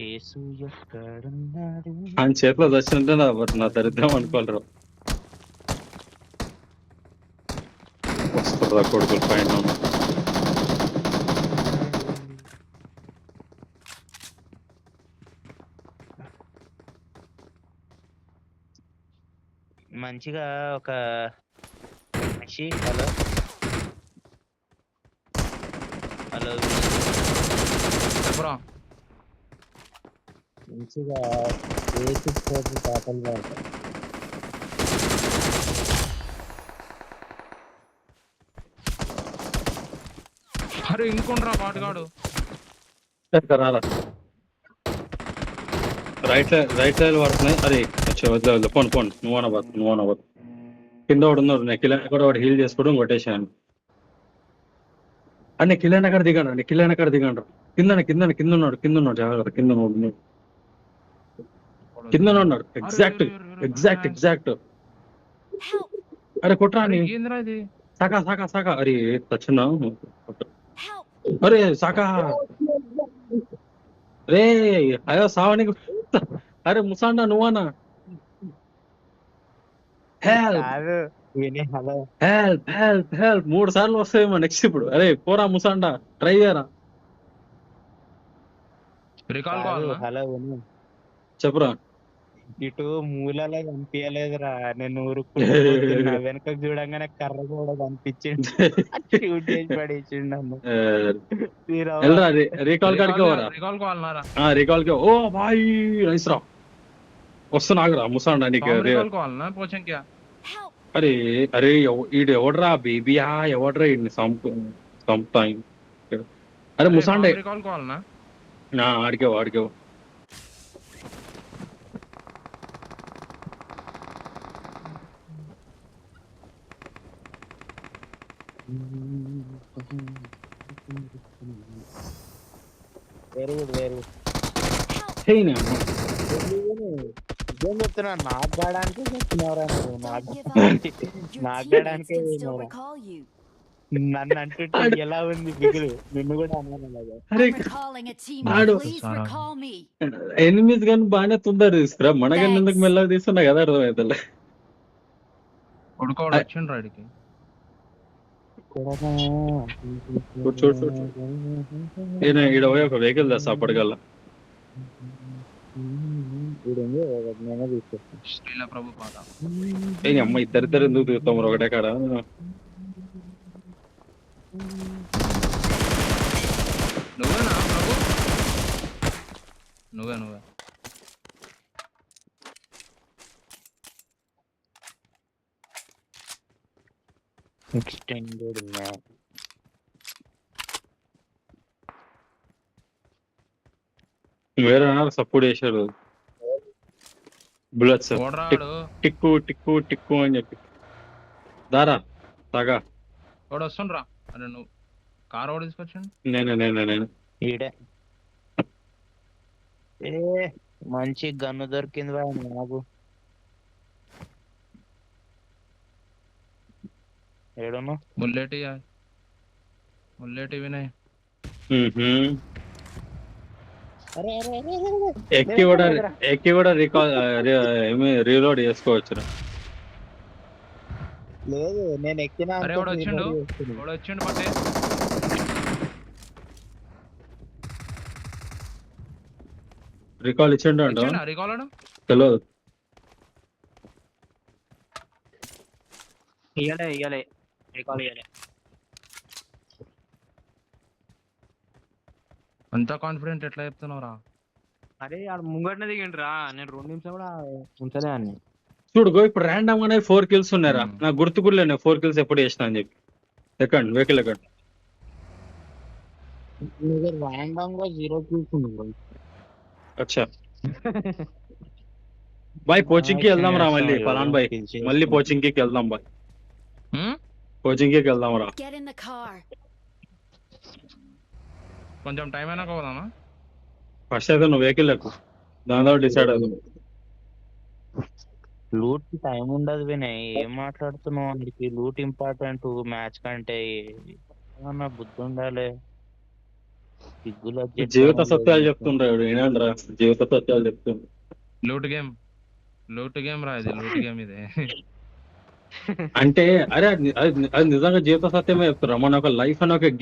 యేసు ఎక్కడున్నాడు ఆయన చేతిలో వచ్చింటే నా దరిద్రం అనుకోలేరు వస్తుండ్రా కొడుకులు పైన మంచిగా ఒక మనిషి హలో చెప్పురా మంచిగా పాటలు పాడతారు అరే ఇంకొండ్రా పాటగాడు రారా రైట్ సైడ్ పడుతున్నాయి అరే వద్దు పోండి నువ్వు అనబోతు కింద వాడు ఉన్నారు నెక్కిల కూడా వాడు హీల్ చేసుకోవడం కొట్టేసాను అన్ని కిలైన కాడ దిగండి కింద ఉన్నాడు జాగ్రత్త కింద ఉన్నాడు ఎగ్జాక్ట్ అరే కొట్రా అని ఏంద్రా ఇది సాకా అరే తచ్చున్నా అరే సాకా రే అయ్యో సావనికి అరే ముసాండా నువ్వనా హెల్ప్ 3 సార్లు వస్తాయేమో నెక్స్ట్ ఇప్పుడు అరే పోరా ముసాండా ట్రై చేయరా రికాల్ కావాలా హలో చెప్పురా ఇటు మూలలో కనిపించలేదురా, నేను ఊరుకుంటున్నా వెనక చూడంగానే కర్ర కూడా కనిపించింది, షూట్ చేసి పడేసిండు నన్ను. ఎల్రా రీకాల్ కాడికి పోరా. రికాల్ కావాలన్నారా? రీకాల్ కి ఓ బాయ్ నైస్ రా. వస్తున్నా ఆగురా ముసాండా నీకు. రికాల్ కావాలన్నా పోచంకి? Help! అరే అరే ఈడు ఎవడ్రా బేబీయా, ఎవడ్రా ఈడిని సంపుతా. అరే ముసాండే రికాల్ కావాలన్నా? ఆడికేవో వెరీ గుడ్ వెరీ గుడ్. చేయనా ఏం చెప్తున్నా, నాగడానికి చెప్తున్నావురా నువ్వు, Don't give up. Your teammates నాగడానికే can still పోయినావురా. recall you. నన్ను అంటుంటే ఎలా ఉంది బిగులు, నిన్ను కూడా అన్నాను అలాగా. అరే I'm recalling a teammate. Ado. Please recall me. ఎనిమిది కానీ బాగానే తొందర తీసుకురా, మనగాని ఎందుకు మెల్లగా తీస్తున్నా కదా అర్థమవుతుంది. ఉడుకోడు వచ్చిండ్రు ఆడికి. చూడు ఈడ పోయి ఒక వెహికల్ తెస్తా అప్పటికల్లా. నేనే తీసుకొస్తాను. శ్రీల ప్రభు పాద. ఏ అమ్మ ఇద్దరిద్దరు ఎందుకు తీస్తాం ఒకటే కాడ. నువ్వేనా ప్రభు? నువ్వే ఎక్స్టెండెడ్ మ్యాప్. వేరే సపోర్ట్ చేశాడు బుల్లెట్స్ ఓడరాడు. టిక్కు అని చెప్పి. దారా తాగా ఓడు వస్తుండ్రా. అరే నువ్వు కార్ ఓడి తీసుకొచ్చాను. నేను ఈడే ఏ మంచి గన్ను దొరికింది బాయ్ నాకు. ఏడును ముల్లెటి వినయ్. అరే అరే అరే ఎక్కి కూడా రీలోడ్ చేసుకోవచ్చు. లేదు నేను ఎక్కినా. అరే వాడు వచ్చిండు పట్టే. రికాల్ ఇచ్చిండు అంట రికాల్ తెలియదు. ఇయ్యలే రికాల్ ఇయ్యలే. అంత కాన్ఫిడెంట్ ఎట్లా చెప్తున్నావురా? అరే ఆడ ముంగట్నే దిగండి రా, నేను 2 నిమిషాలు కూడా ఉంచలే అని. చూడుగో ఇప్పుడు ర్యాండమ్ గానే 4 kills ఉన్నారా, నాకు గుర్తు కూడా లేదు 4 kills ఎప్పుడు చేసినా అని చెప్పి. ఎక్కండి వెహికల్ ఎక్కండి. ర్యాండమ్ గా 0 kills ఉంది. అచ్చా బాయ్ కోచింగ్ కి వెళ్దాం రా మళ్ళీ. పలాన్ బాయ్ మళ్ళీ కోచింగ్ కి వెళ్దాం బాయ్. కోచింగ్ కి వెళ్దాం రా. Get in the car. కొంచెం టైం అయినా పోదామా? ఫస్ట్ అయితే నువ్వు వెహికల్ ఎక్కు, దాని తర్వాత డిసైడ్ అవుతుంది. లూట్ కి టైం ఉండదు వినయ్, ఏం మాట్లాడుతున్నావు? అందుకే లూట్ ఇంపార్టెంట్ మ్యాచ్ కంటే. ఏమన్నా బుద్ధి ఉండాలి. జీవిత సత్యాలు చెప్తుండ్రా ఏనండ్రా, జీవిత సత్యాలు చెప్తుండ్రు. లూట్ గేమ్ రా ఇది, లూట్ గేమ్ ఇదే. అంటే అరే అది నిజంగా జీవిత సత్యమే చెప్తున్నా. మన ఒక లైఫ్ అని ఒక